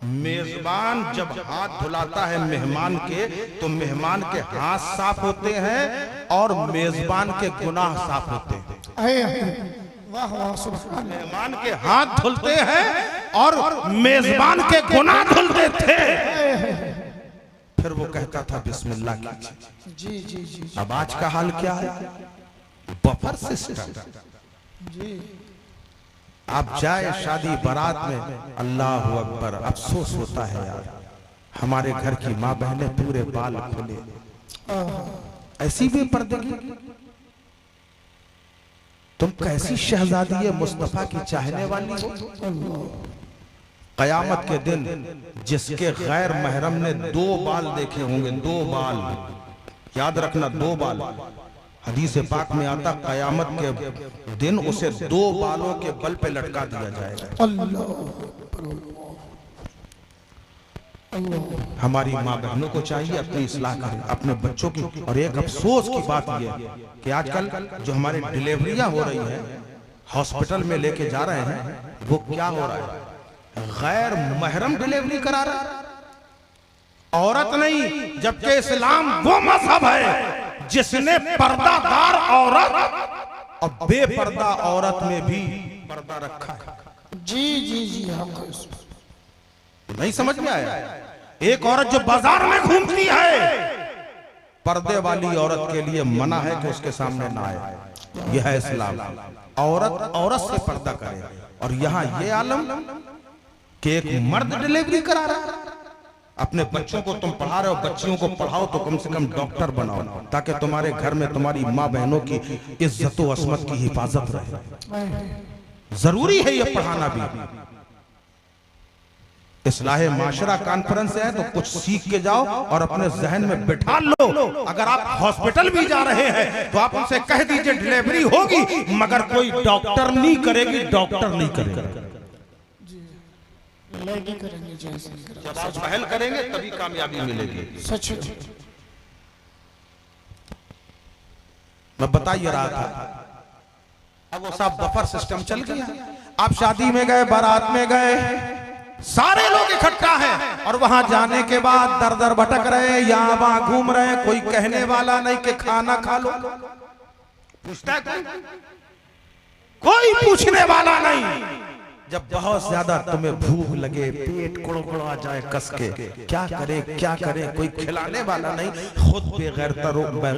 मेजबान जब हाथ धुलाता है मेहमान के, तो मेहमान के हाथ साफ होते हैं और मेजबान के गुनाह साफ होते हैं। वाह वाह, सुभान। मेहमान के हाथ धुलते हैं और मेजबान के गुनाह धुलते थे। फिर वो कहता था बिस्मिल्लाह कीजिए। जी जी जी। अब आज का हाल क्या है? Buffer system. जी, आप जाए शादी बारात में, अल्लाह अकबर, अफसोस होता है यार, हमारे घर की माँ बहनें पूरे बाल खुले, ऐसी भी पर्दे की। तुम कैसी शहजादी मुस्तफा की चाहने वाली हो? कयामत के दिन जिसके गैर महरम ने 2 बाल देखे होंगे, 2 बाल, याद रखना 2 बाल, हदीस पाक में आता कयामत के दिन उसे 2 बालों के बल पे लटका दिया जाएगा। हमारी माँ बहनों को चाहिए अपनी इस्लाह करें, अपने बच्चों की। और एक अफसोस की बात यह कि आजकल जो हमारी डिलीवरियां हो रही हैं, हॉस्पिटल में लेके जा रहे हैं, वो क्या हो रहा है? गैर महरम डिलीवरी करा रहा है, औरत नहीं। जबकि इस्लाम वो मजहब है जिसने पर्दादार औरत और बेपर्दा औरत में भी पर्दा रखा है। जी जी जी, हम नहीं समझ में आया? एक औरत जो बाजार में घूमती है, पर्दे वाली औरत के लिए मना है कि उसके सामने ना आए। यह है इस्लाम। औरत औरत से पर्दा करे। और यहाँ ये आलम कि एक मर्द डिलीवरी करा रहा है। अपने बच्चों को तुम पढ़ा रहे हो, बच्चियों को पढ़ाओ तो कम से कम डॉक्टर बनाओ, ताकि तुम्हारे घर में तुम्हारी माँ बहनों की इज्जत व अस्मत की हिफाजत रहे। जरूरी है ये पढ़ाना भी। इस्लाहे माशरा कॉन्फ्रेंस है तो कुछ सीख के जाओ और अपने जहन में बिठा लो। अगर आप हॉस्पिटल भी जा रहे हैं तो आप उनसे कह दीजिए डिलीवरी होगी, मगर कोई डॉक्टर नहीं करेगी, डॉक्टर नहीं करेगा। लेडी करेंगे जैसे जब आप पहल करेंगे तभी कामयाबी मिलेगी। सच है। मैं बता ही रहा था, अब वो सब बफर सिस्टम चल गया। आप शादी में गए, बारात में गए, सारे लोग इकट्ठा हैं और वहां जाने के बाद दर दर भटक रहे हैं, यहां वहां घूम रहे हैं, कोई कहने वाला नहीं कि खाना खा लो। पूछता है कोई पूछने वाला नहीं। जब बहुत ज्यादा तुम्हें भूख लगे, पेट कुड़कुड़ा जाए कस के, क्या करे, कोई खिलाने वाला नहीं, खुद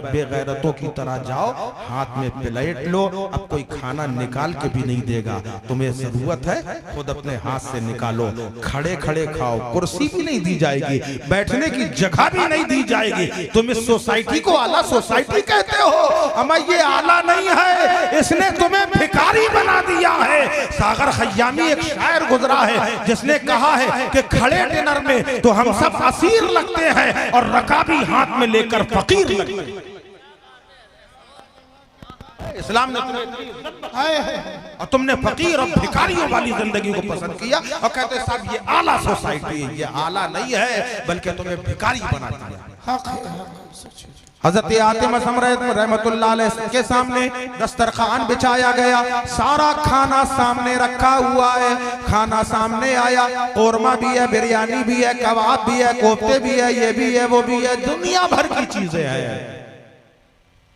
बेगैरतों की तरह जाओ, हाथ में प्लेट लो। अब कोई खाना निकाल के भी नहीं देगा, तुम्हें जरूरत है खुद अपने हाथ से निकालो, खड़े खड़े खाओ। कुर्सी भी नहीं दी जाएगी, बैठने की जगह भी नहीं दी जाएगी। तुम इस सोसाइटी को आला सोसाइटी कहते हो, अमा ये आला नहीं है, इसने तुम्हें भिखारी बना दिया है। सागर खयामी एक शायर गुजरा है जिसने कहा है कि खड़े डिनर में तो हम सब असीर लगते हैं और रकाबी हाथ में लेकर फकीर लगते हैं। इस्लाम ने तुम्हें और तुमने फकीर और भिखारियों वाली जिंदगी को पसंद किया और कहते साहब ये आला सोसाइटी है। ये आला नहीं है बल्कि तुम्हें भिखारी बना दिया। हक है, सच है। हजरत आतिम रहमतुल्लाह अलैह के सामने दस्तरखान बिछाया गया, सारा खाना सामने रखा हुआ है। खाना सामने आया, कोरमा भी है, बिरयानी भी है, कबाब भी है, कोफ्ते भी है, ये भी है, वो भी है, दुनिया भर की चीजें हैं।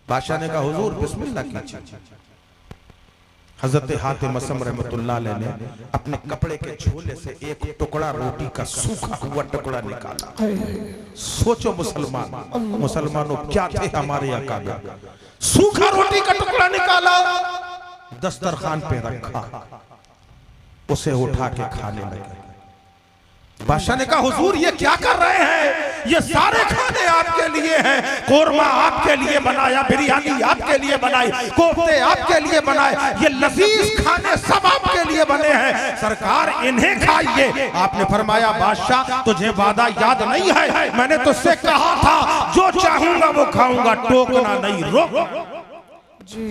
बादशाह ने कहा हुजूर बिस्मिल्लाह कीजिए। हजरत हातिम असम रहमतुल्लाह अलैह ने अपने कपड़े के झोले से एक टुकड़ा रोटी का सूखा हुआ टुकड़ा निकाला। सोचो मुसलमानों क्या थे हमारे आका, सूखा रोटी का टुकड़ा निकाला, दस्तरखान पे रखा, उसे उठा के खाने लगे। बादशाह ने कहा हुजूर ये क्या कर रहे हैं? ये सारे खाने आपके लिए हैं, कोरमा आपके लिए बनाया, बिरयानी आपके लिए बनाई, कोफ्ते आपके लिए बनाए, ये लजीज खाने सब आपके लिए बने हैं, सरकार इन्हें खाइए। आपने फरमाया बादशाह तुझे वादा याद नहीं है, मैंने तुझसे कहा था जो चाहूंगा वो खाऊंगा, टोकना नहीं, रोक। जी।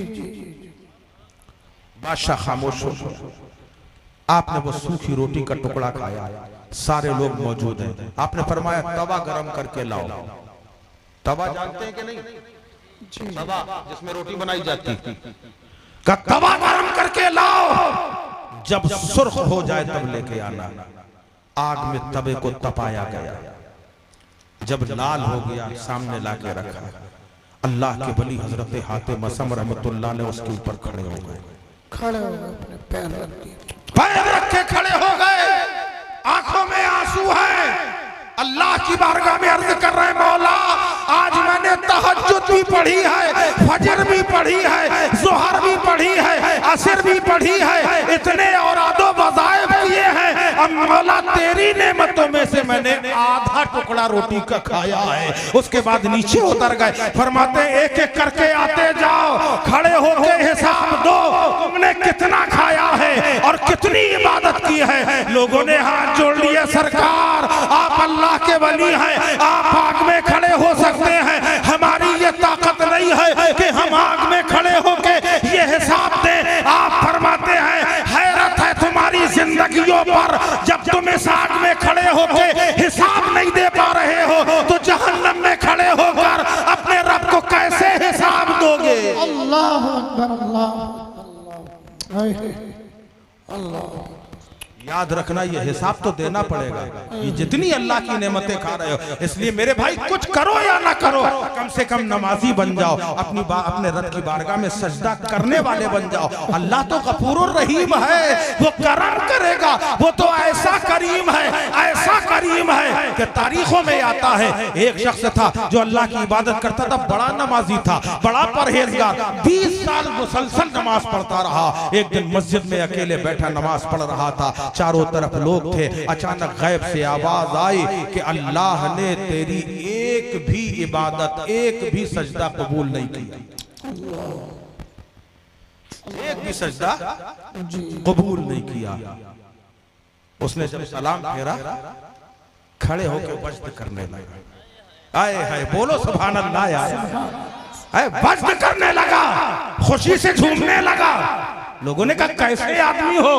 बादशाह खामोश हो। आपने वो सूखी रोटी का टुकड़ा खाया, सारे लोग मौजूद हैं। आपने फरमाया तवा गरम करके लाओ। तवा जानते हैं कि नहीं? तवा जिसमें रोटी बनाई जाती, का तवा गरम करके लाओ, जब सुर्ख हो जाए तब लेके आना। आग में तवे को तपाया गया, जब लाल हो गया सामने लाके रखा। अल्लाह के वली हजरत हातिम असम रहमतुल्लाह ने उसके ऊपर खड़े हो गए, खड़े हो गए, अपने पैर रख दिए, पैर रखे खड़े हो गए, आंखों में आंसू है। अल्लाह की बारगाह में अर्ज कर रहे मौला आज मैंने तहज्जुद भी पढ़ी है, फजर भी पढ़ी है, ज़ोहर भी पढ़ी है, असर भी पढ़ी है, इतने औरादो वज़ाइफ किए हैं, अब मौला तेरी नेमतों में से मैंने आधा टुकड़ा रोटी का खाया है। उसके बाद नीचे उतर गए, फरमाते एक एक करके आते जाओ, खड़े होके हिसाब दो तुमने कितना खाया है और कितनी इबादत की है। लोगों ने हाथ जोड़ लिए, सरकार आप अल्लाह के वली हैं, आप आग में खड़े हो सकते हैं, हमारी ये ताकत नहीं है कि हम आग में खड़े होके ये हिसाब दें। आप फरमाते हैं हैरत है तुम्हारी जिंदगियों पर, जब तुम इस आग में खड़े होके हिसाब नहीं दे पा रहे हो तो जहन्नम में खड़े होकर अपने रब को कैसे हिसाब दोगे? अल्लाह अकबर, अल्लाह अल्लाह। याद रखना ये हिसाब तो देना पड़ेगा, ये जितनी अल्लाह की नेमतें खा रहे हो। इसलिए मेरे भाई कुछ करो या ना करो, कम से कम नमाजी बन जाओ, अपने रब की बारगाह में सजदा करने वाले बन जाओ। अल्लाह तो गफूरुर रहीम है, वो करम करेगा, वो तो ऐसा करीम है, ऐसा करीम है कि तारीखों में आता है एक शख्स था जो अल्लाह की इबादत करता था, बड़ा नमाजी था, बड़ा परहेजगार, 20 साल मुसलसल नमाज पढ़ता रहा। एक दिन मस्जिद में अकेले बैठा नमाज पढ़ रहा था, चारों तरफ लोग थे। अचानक गैब से आवाज आई कि अल्लाह ने तेरी एक भी इबादत, एक भी सजदा कबूल नहीं किया, एक भी सजदा कबूल नहीं किया। उसने जब सलाम फेरा, खड़े होकर वज्द करने लगा। आए हाय, बोलो सुभान अल्लाह यार। वज्द करने लगा, खुशी से झूमने लगा। लोगों ने कहा कैसे आदमी हो,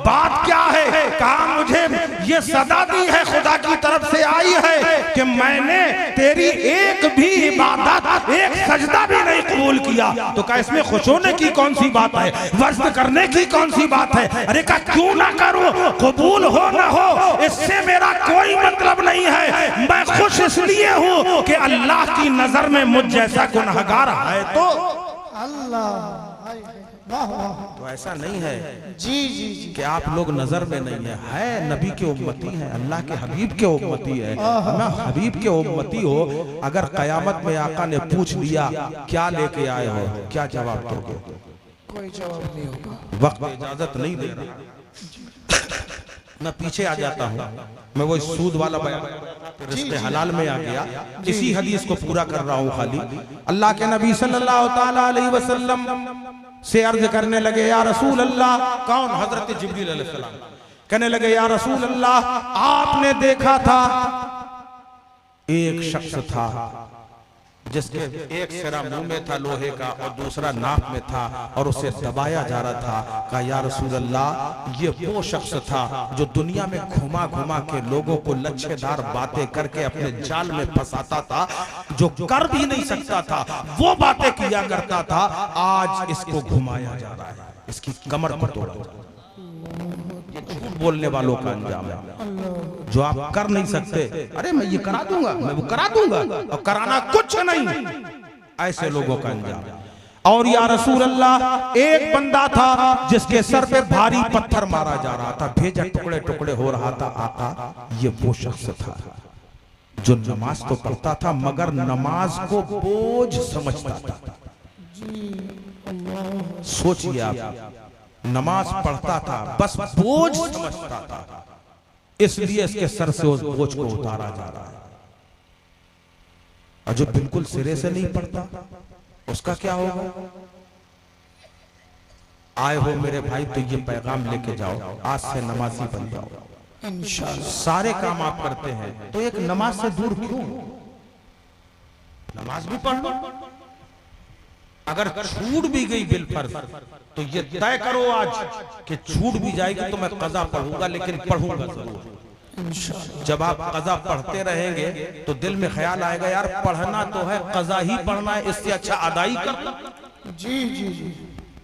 बात क्या है? कहा मुझे ये सदा दी है, खुदा की तरफ से आई है कि मैंने तेरी एक भी इबादत, एक सजदा भी नहीं कबूल किया। तो कहा इसमें खुश होने की कौन सी बात है, वज्द करने की कौन सी बात है? अरे कहा क्यों ना करूं, कबूल हो ना हो इससे मेरा कोई मतलब नहीं है। मैं खुश इसलिए हूं कि अल्लाह की नजर में मुझ जैसा गुनहगार है तो अल्लाह। वाह वाह। तो ऐसा नहीं है जी जी जी कि आप लोग नजर में नहीं है नबी के उम्मती हैं, अल्लाह के हबीब के उम्मती है। ना हबीब के उम्मती हो, अगर कयामत में आका ने पूछ लिया क्या लेके आए हो, क्या जवाब दोगे? कोई जवाब नहीं होगा। वक्त इजाजत नहीं दे रहा, मैं पीछे आ जाता हूँ। मैं वो सूद वाला बयान, रिश्ते हलाल में आ गया, इसी हदीस को पूरा कर रहा हूँ खाली। अल्लाह के नबी सल्लल्लाहु ताला अलैहि वसल्लम से अर्ज करने लगे, या रसूल अल्लाह। कौन? हजरत जिब्रील अलैहिस्सलाम कहने लगे, या रसूल अल्लाह, आपने देखा था एक शख्स था जिसके एक सिरा मुंह में था लोहे का और दूसरा नाक में था और उसे दबाया जा रहा था। कहा या रसूल अल्लाह, ये वो शख्स था जो दुनिया में घुमा घुमा के लोगों को लच्छेदार बातें करके अपने जाल में फंसाता था, जो कर भी नहीं सकता था वो बातें किया करता था। आज इसको घुमाया जा रहा है, इसकी कमर पर तोड़ा। झूठ बोलने वालों का अंजाम है, जो आप कर नहीं सकते। अरे मैं ये करा दूंगा, मैं वो करा दूंगा, और कराना कुछ नहीं, ऐसे लोगों का अंजाम। और या रसूल अल्लाह, एक बंदा था जिसके सर पे भारी पत्थर मारा जा रहा था, भेजा टुकड़े टुकड़े हो रहा था। आका, ये वो शख्स था जो नमाज तो पढ़ता था मगर नमाज को बोझ समझता था। सोचिए आप, नमाज पढ़ता था बस बोझ समझता था, इसलिए इसके सर से उस बोझ को उतारा जा रहा है। और जो बिल्कुल सिरे से नहीं पढ़ता उसका क्या होगा? आए हो मेरे भाई तो ये पैगाम लेके जाओ, आज से नमाजी बन जाओ इंशाअल्लाह। सारे काम आप करते हैं तो एक नमाज से दूर क्यों? नमाज भी पढ़ लो, अगर छूट भी गई बिलफर्ज तो ये तय करो आज कि छूट भी जाएगी तो मैं कज़ा पढ़ूंगा, लेकिन पढ़ूंगा जरूर। जब आप कज़ा पढ़ते रहेंगे तो दिल में ख्याल आएगा यार पढ़ना तो है, कज़ा ही पढ़ना है, इससे अच्छा अदाई करना। जी जी जी,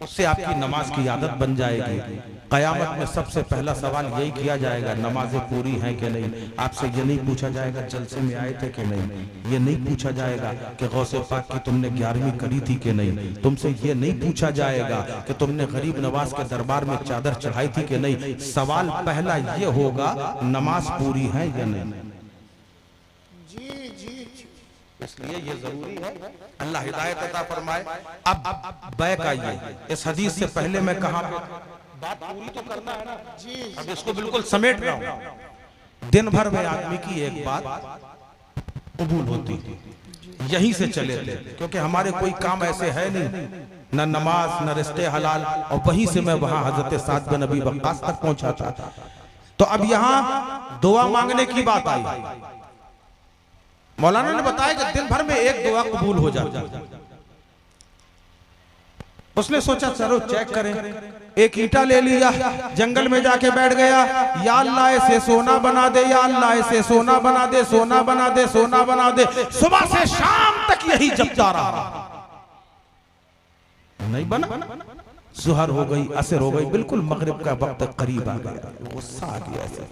उससे आपकी नमाज की आदत बन जाएगी। कयामत में सबसे पहला सवाल यही किया जाएगा, नमाजें पूरी हैं कि नहीं। आपसे ये नहीं पूछा जाएगा जलसे में आए थे कि नहीं, ये नहीं पूछा जाएगा कि गौसे पाक की तुमने 11वीं करी थी कि नहीं, तुमसे ये नहीं पूछा जाएगा कि तुमने गरीब नवाज के दरबार में चादर चढ़ाई थी कि नहीं। सवाल पहला ये होगा नमाज पूरी है या नहीं। इसलिए ये जरूरी है, अल्लाह हिदायत अता फरमाए। अब बैक आइए, इस हदीस से पहले मैं कहां बात पूरी तो करना है ना जी, अब इसको बिल्कुल समेट रहा हूं। दिन भर में आदमी की एक बात कबूल होती थी, यहीं से चले थे, क्योंकि हमारे कोई काम ऐसे है नहीं, न नमाज न रिश्ते हलाल, और वहीं से मैं वहां हजरत साद बिन अबी वक्कास तक पहुंचा था। तो अब यहां दुआ मांगने की बात आई। मौलाना ने बताया कि दिन भर में एक दुआ कबूल हो जाती। उसने सोचा चलो चेक करें, एक ईंटा ले लिया, जंगल में जाके बैठ गया, या अल्लाह इसे सोना बना दे, या अल्लाह इसे सोना बना दे, सोना बना दे, सोना बना दे। सुबह से शाम तक यही जपता रहा, नहीं बना। सुहर हो गई, असर हो गई, बिल्कुल मगरिब का वक्त करीब आ गया, गुस्सा आ गया ऐसे,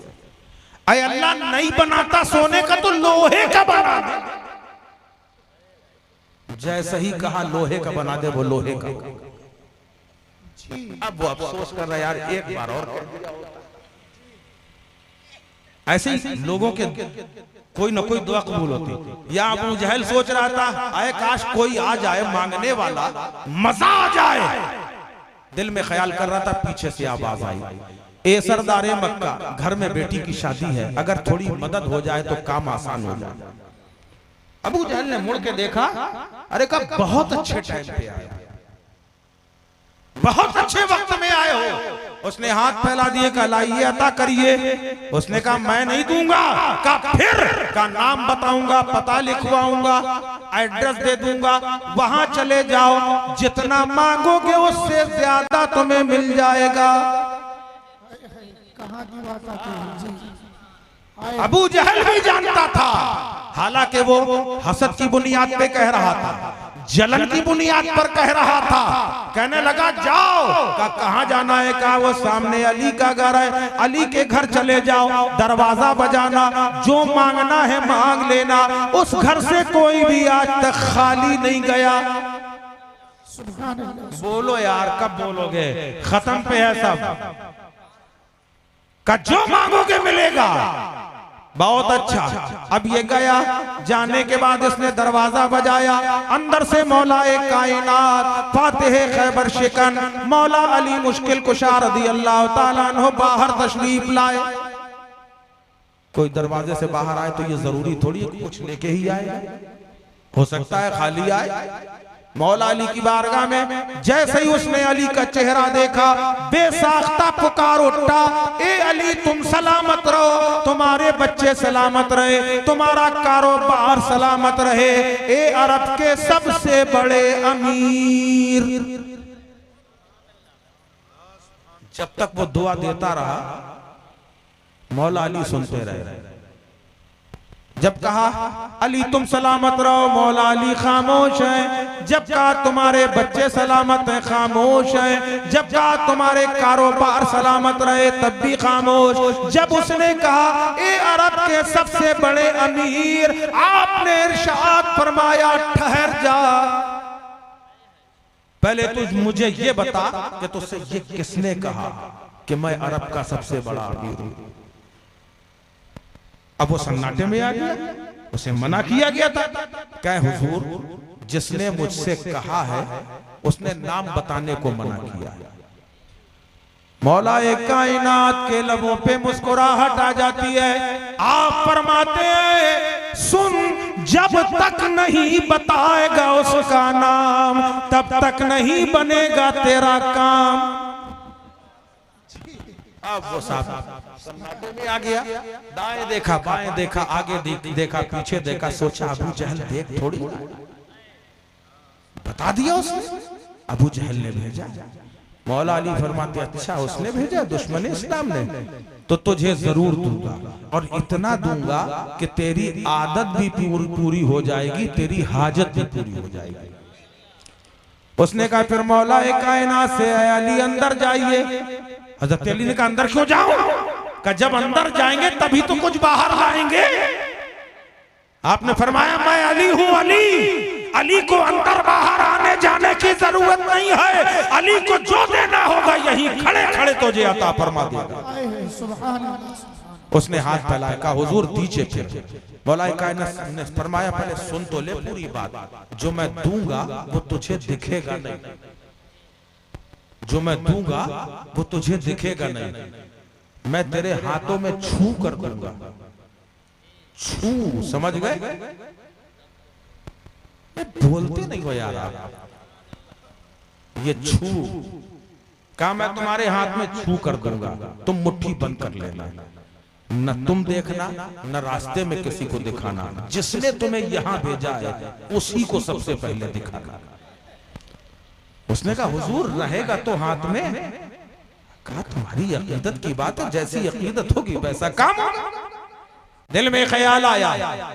अरे अल्लाह नहीं बनाता सोने का तो लोहे का बना दे। जैसे ही कहा लोहे का बना दे, वो लोहे का। अब वो अफसोस कर रहा है यार एक बार और कर दिया। ऐसे ही लोगों के कोई ना कोई दुआ कबूल होती। या अबू जहल सोच रहा था आए काश कोई आ जाए मांगने वाला, मजा आ जाए। दिल में ख्याल कर रहा था, पीछे से आवाज आई, ए सरदारे मक्का, घर में बेटी की शादी है, अगर थोड़ी मदद हो जाए तो काम आसान हो जाए। अबू जहल ने मुड़ के देखा, अरे कब बहुत अच्छे टाइम पे आए, बहुत अच्छे वक्त में आए हो। उसने हाथ फैला दिए, कहा लाइए अता करिए। उसने कहा मैं नहीं दूंगा, कहा फिर, का नाम बताऊंगा, पता लिखवाऊंगा, एड्रेस दे दूंगा, वहां चले जाओ, जितना मांगोगे उससे ज्यादा तुम्हें मिल जाएगा। कहाँ की बात आती है जी। अबू जहल भी जानता था, हालांकि वो हसद की बुनियाद पे कह रहा था, जलन की बुनियाद पर कह रहा था। कहने लगा जाओ, कहां जाना है, कहा वो सामने अली का घर है, अली के घर चले जाओ, दरवाजा बजाना, जो मांगना है मांग लेना, उस घर से कोई भी आज तक खाली नहीं गया। सुभान अल्लाह। बोलो यार, कब बोलोगे, खत्म पे है सब, का जो मांगोगे मिलेगा। बहुत अच्छा। अब ये गया, जाने के बाद इसने दरवाजा बजाया, अंदर से मौलाए कायनात फातिह खैबर शिकन मौला अली मुश्किल कुशा रज़ियल्लाहु ताला अन्हु बाहर तशरीफ लाए। कोई दरवाजे से बाहर आए तो ये जरूरी थोड़ी है कुछ लेके ही आए, हो सकता है खाली आए। मौला अली की बारगाह में जैसे ही उसने अली का चेहरा देखा, बेसाख्ता पुकार उठा, ए अली तुम सलामत रहो, तुम्हारे बच्चे सलामत रहे, तुम्हारा कारोबार सलामत रहे, ए अरब के सबसे बड़े अमीर। जब तक वो दुआ देता रहा, मौला अली सुनते रहे। जब कहा अली तुम सलामत रहो, मौला अली खामोश है। जब कहा तुम्हारे बच्चे सलामत हैं, खामोश है। जब कहा तुम्हारे कारोबार सलामत रहे, तब भी खामोश। जब उसने कहा ए अरब के सबसे बड़े अमीर, आपने इरशाद फरमाया ठहर जा, पहले तू मुझे ये बता कि तुझसे ये किसने कहा कि मैं अरब का सबसे बड़ा अमीर हूं। अब वो सन्नाटे में आ गया, उसे मना किया गया था। क्या हुजूर, जिसने मुझसे कहा है उसने नाम बताने को मना किया। मौला कायनात के लबों पे मुस्कुराहट आ जाती है। आप फरमाते हैं सुन, जब तक नहीं बताएगा उसका नाम, तब तक नहीं बनेगा तेरा काम। अब वो साहब सन्नाटे में आ गया, दाएं देखा, बाएं देखा, आगे देखा, पीछे देखा, सोचा अबू जहल देख थोड़ी, बता दिया उसने। अबू जहल ने भेजा। मौला अली फरमाते अच्छा उसने भेजा, दुश्मन इस्लाम ने, तो तुझे जरूर दूंगा, और इतना दूंगा कि तेरी आदत भी पूरी हो जाएगी, तेरी हाजत भी पूरी हो जाएगी। उसने कहा फिर मौला कायनात से अली अंदर जाइए। हज़रत अली ने कहा अंदर क्यों जाऊं? का जब अंदर जाएंगे तभी तो कुछ बाहर लाएंगे। आपने फरमाया मैं अली हूं, अली को अंदर बाहर आने जाने की जरूरत नहीं है, अली को जो देना होगा यहीं खड़े खड़े तुझे अता फरमा देगा। सुभान अल्लाह। उसने हाथ फैलाया, कहा हुजूर दीजिए। फिर मौला कायनात ने फरमाया पहले सुन तो ले पूरी बात, जो मैं दूंगा वो तुझे दिखेगा नहीं, जो मैं दूंगा वो तुझे दिखेगा नहीं, मैं तेरे हाथों में छू कर दूंगा। छू, समझ गए? बोलते नहीं हो यार आप, ये छू का मैं तुम्हारे हाथ में छू कर दूंगा, तुम मुट्ठी बंद कर लेना, न तुम देखना न रास्ते में किसी को दिखाना, जिसने तुम्हें यहां भेजा है उसी को सबसे पहले दिखाना। उसने कहा हुजूर रहेगा तो हाथ में। कहा तुम्हारी अकीदत की बात है, जैसी अकीदत होगी वैसा काम होगा। दिल में ख्याल आया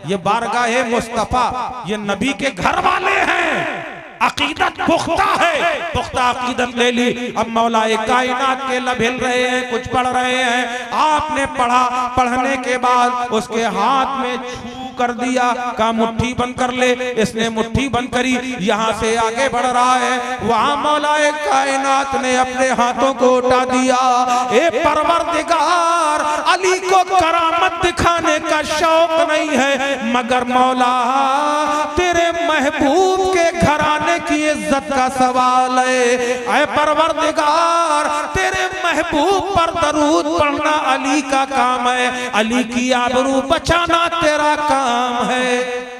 ये बारगाह मुस्तफा, ये नबी के घर वाले हैं, अकीदत पुख्ता है, पुख्ता अकीदत ले ली। अब मौलाए कायनात के लब हिल रहे हैं, कुछ पढ़ रहे हैं। आपने पढ़ा, पढ़ने के बाद उसके हाथ में छू कर दिया, का मुट्ठी बंद कर ले। इसने मुट्ठी बंद करी, यहां से आगे बढ़ रहा है, वहां मौलाए कायनात ने अपने हाथों को उठा दिया। ए परवरदिगार, अली को करामत दिखाने का शौक नहीं है, मगर मौला तेरे महबूब के घराने की इज्जत का सवाल है। ऐ परवरदिगार तेरे महबूब पर दरूद पढ़ना अली का काम है, अली की आबरू बचाना तेरा काम है।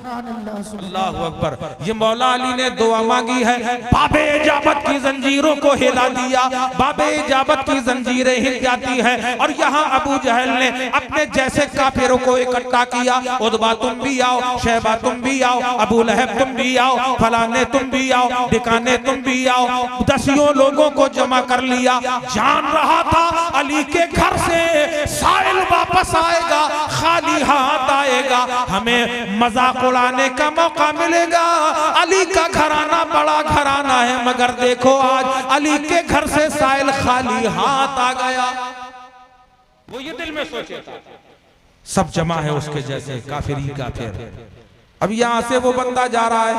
अल्लाह अकबर। ये मौला अली ने दुआ मांगी है, बाबे इजाबत की जंजीरों को हिला दिया, बाबे इजाबत की जंजीरें हिल जाती हैं। और यहाँ अबू जहल ने अपने जैसे काफिरों को इकट्ठा किया, उदबा तुम भी आओ, शैबा तुम भी आओ, अबू लहब तुम भी आओ, फलाने तुम भी आओ, ढिकाने तुम भी आओ। दसियों लोगों को जमा कर लिया। जान रहा था अली के घर से साइल वापस आएगा, खाली हाथ आएगा, हमें मजाक उड़ाने का मौका मिलेगा। अली का घराना बड़ा घराना है, मगर देखो आज अली के घर से साइल खाली हाथ आ गया। वो ये दिल में सोचे था सब जमा है उसके जैसे, काफिर ही काफिर। अब यहां से वो बंदा जा रहा है,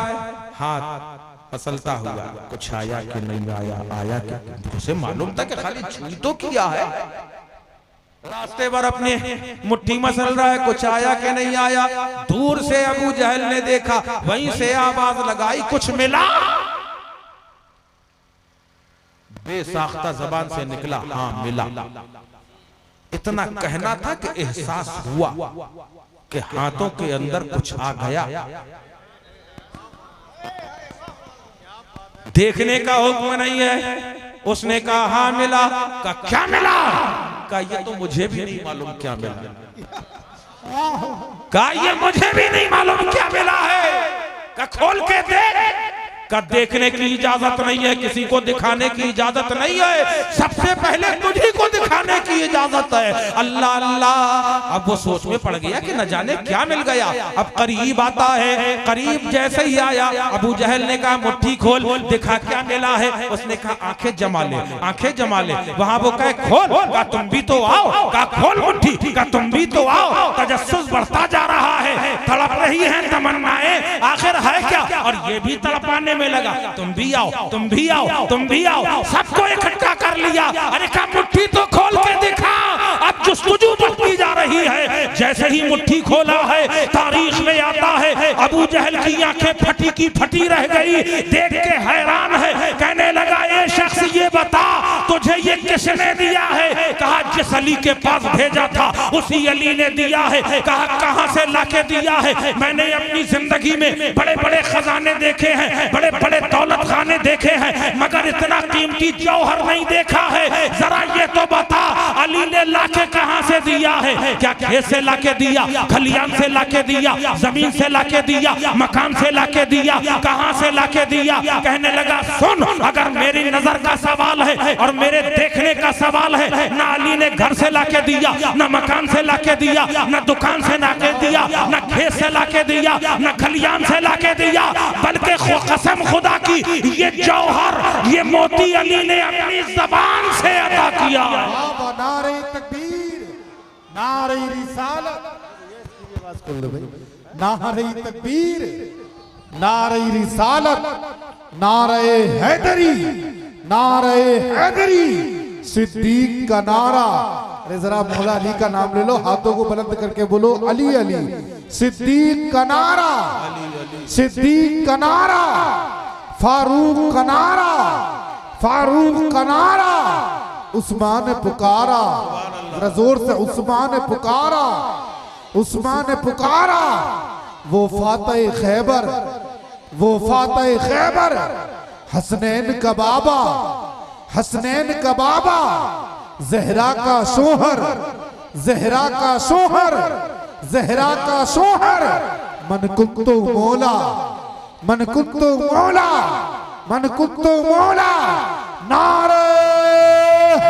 हाथ मसलता हुआ, कुछ आया कि नहीं आया, आया कि उसे मालूम था कि खाली छुई तो किया है। रास्ते पर अपने मुट्ठी मसल रहा है, कुछ आया कि नहीं आया। दूर से अबू जहल ने देखा, वहीं से आवाज लगाई, कुछ मिला? बेसाख्ता जबान से निकला, हाँ मिला। इतना कहना था कि एहसास हुआ कि हाथों के अंदर कुछ आ गया। देखने का हुक्म नहीं है। उसने कहा हाँ मिला। कहा क्या मिला? कहा ये तो मुझे भी नहीं मालूम क्या मिला। कहा ये मुझे भी नहीं मालूम क्या मिला है। कहा खोल के देख। का देखने की इजाजत नहीं है, किसी को दिखाने की इजाजत नहीं है, सबसे पहले तुझी को दिखाने की इजाजत है। अल्लाह अल्लाह। अब वो सोच में पड़ गया कि न जाने क्या मिल गया। अब करीब आता है, करीब जैसे ही आया अबू जहल ने कहा मुट्ठी खोल, दिखा क्या मिला है। उसने कहा आंखें जमा ले, आंखें जमा ले। वहां वो कहे खोल, कहा तुम भी तो आओ, कहा खोल मुट्ठी, कहा तुम भी तो आओ। तजस्सुस बढ़ता जा रहा है, तड़प रही है तमन्नाएं, आखिर है क्या। और ये भी तड़पाने में लगा, तुम भी आओ, तुम भी आओ, तुम भी आओ। सबको इकट्ठा कर लिया। अरे कहा मुट्ठी तो खोल के दिखा। अब जुस्तजू बढ़ती जा रही है। जैसे ही मुट्ठी खोला है, तारीख में आता है अबू जहल की आंखें फटी की फटी रह गई। देख के हैरान है, कहने लगा ये शख्स ये बता तुझे ये किसने दिया है। कहा जिस अली के पास भेजा था उसी अली ने दिया है। कहा कहां से लाके दिया है। मैंने अपनी जिंदगी में बड़े बड़े खजाने देखे हैं, बड़े बड़े दौलत खाने देखे हैं, मगर इतना कीमती जौहर नहीं देखा है। जरा ये तो बता अली ने लाके कहां से दिया है। क्या खेत से लाके दिया, खलियान से लाके दिया, जमीन से लाके दिया, मकान से लाके दिया, कहां से लाके दिया। कहने लगा सुन, अगर मेरी नजर का सवाल है और मेरे देखने का सवाल है, ना अली ने घर से लाके दिया, ना मकान से लाके दिया, ना दुकान से लाके दिया, ना खेत से लाके दिया, ना खलियान से लाके दिया, बल्कि कसम खुदा की ये जौहर, ये मोती अली ने अपनी जबान से अता किया। नारे तकबीर, नारे रिसालत, नारे तकबीर, नारे रिसालत, नारे हैदरी, नारे हैदरी, सिद्दीक का नारा। अरे जरा मौला अली का नाम ले लो, हाथों को बुलंद करके बोलो अली अली। सिद्दीक का नारा, सिद्दीक का नारा, फारूक का नारा, फारूक का नारा। उस्मान ने पुकारा, जरा जोर से उस्मान ने पुकारा, उस्मान ने पुकारा। वो फातह खैबर, वो फातह खैबर, हसनैन का बाबा, हसनैन का बाबा, जहरा का शोहर, जहरा का शोहर, जहरा का शोहर। मन कुत्तो मौला, मन कुत्तो मौला, मन कुत्तो मौला, नारे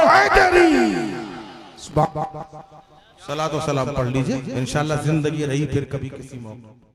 हैदरी। सलातो सलाम पढ़ लीजिए, इंशाल्लाह जिंदगी रही फिर कभी किसी मौके।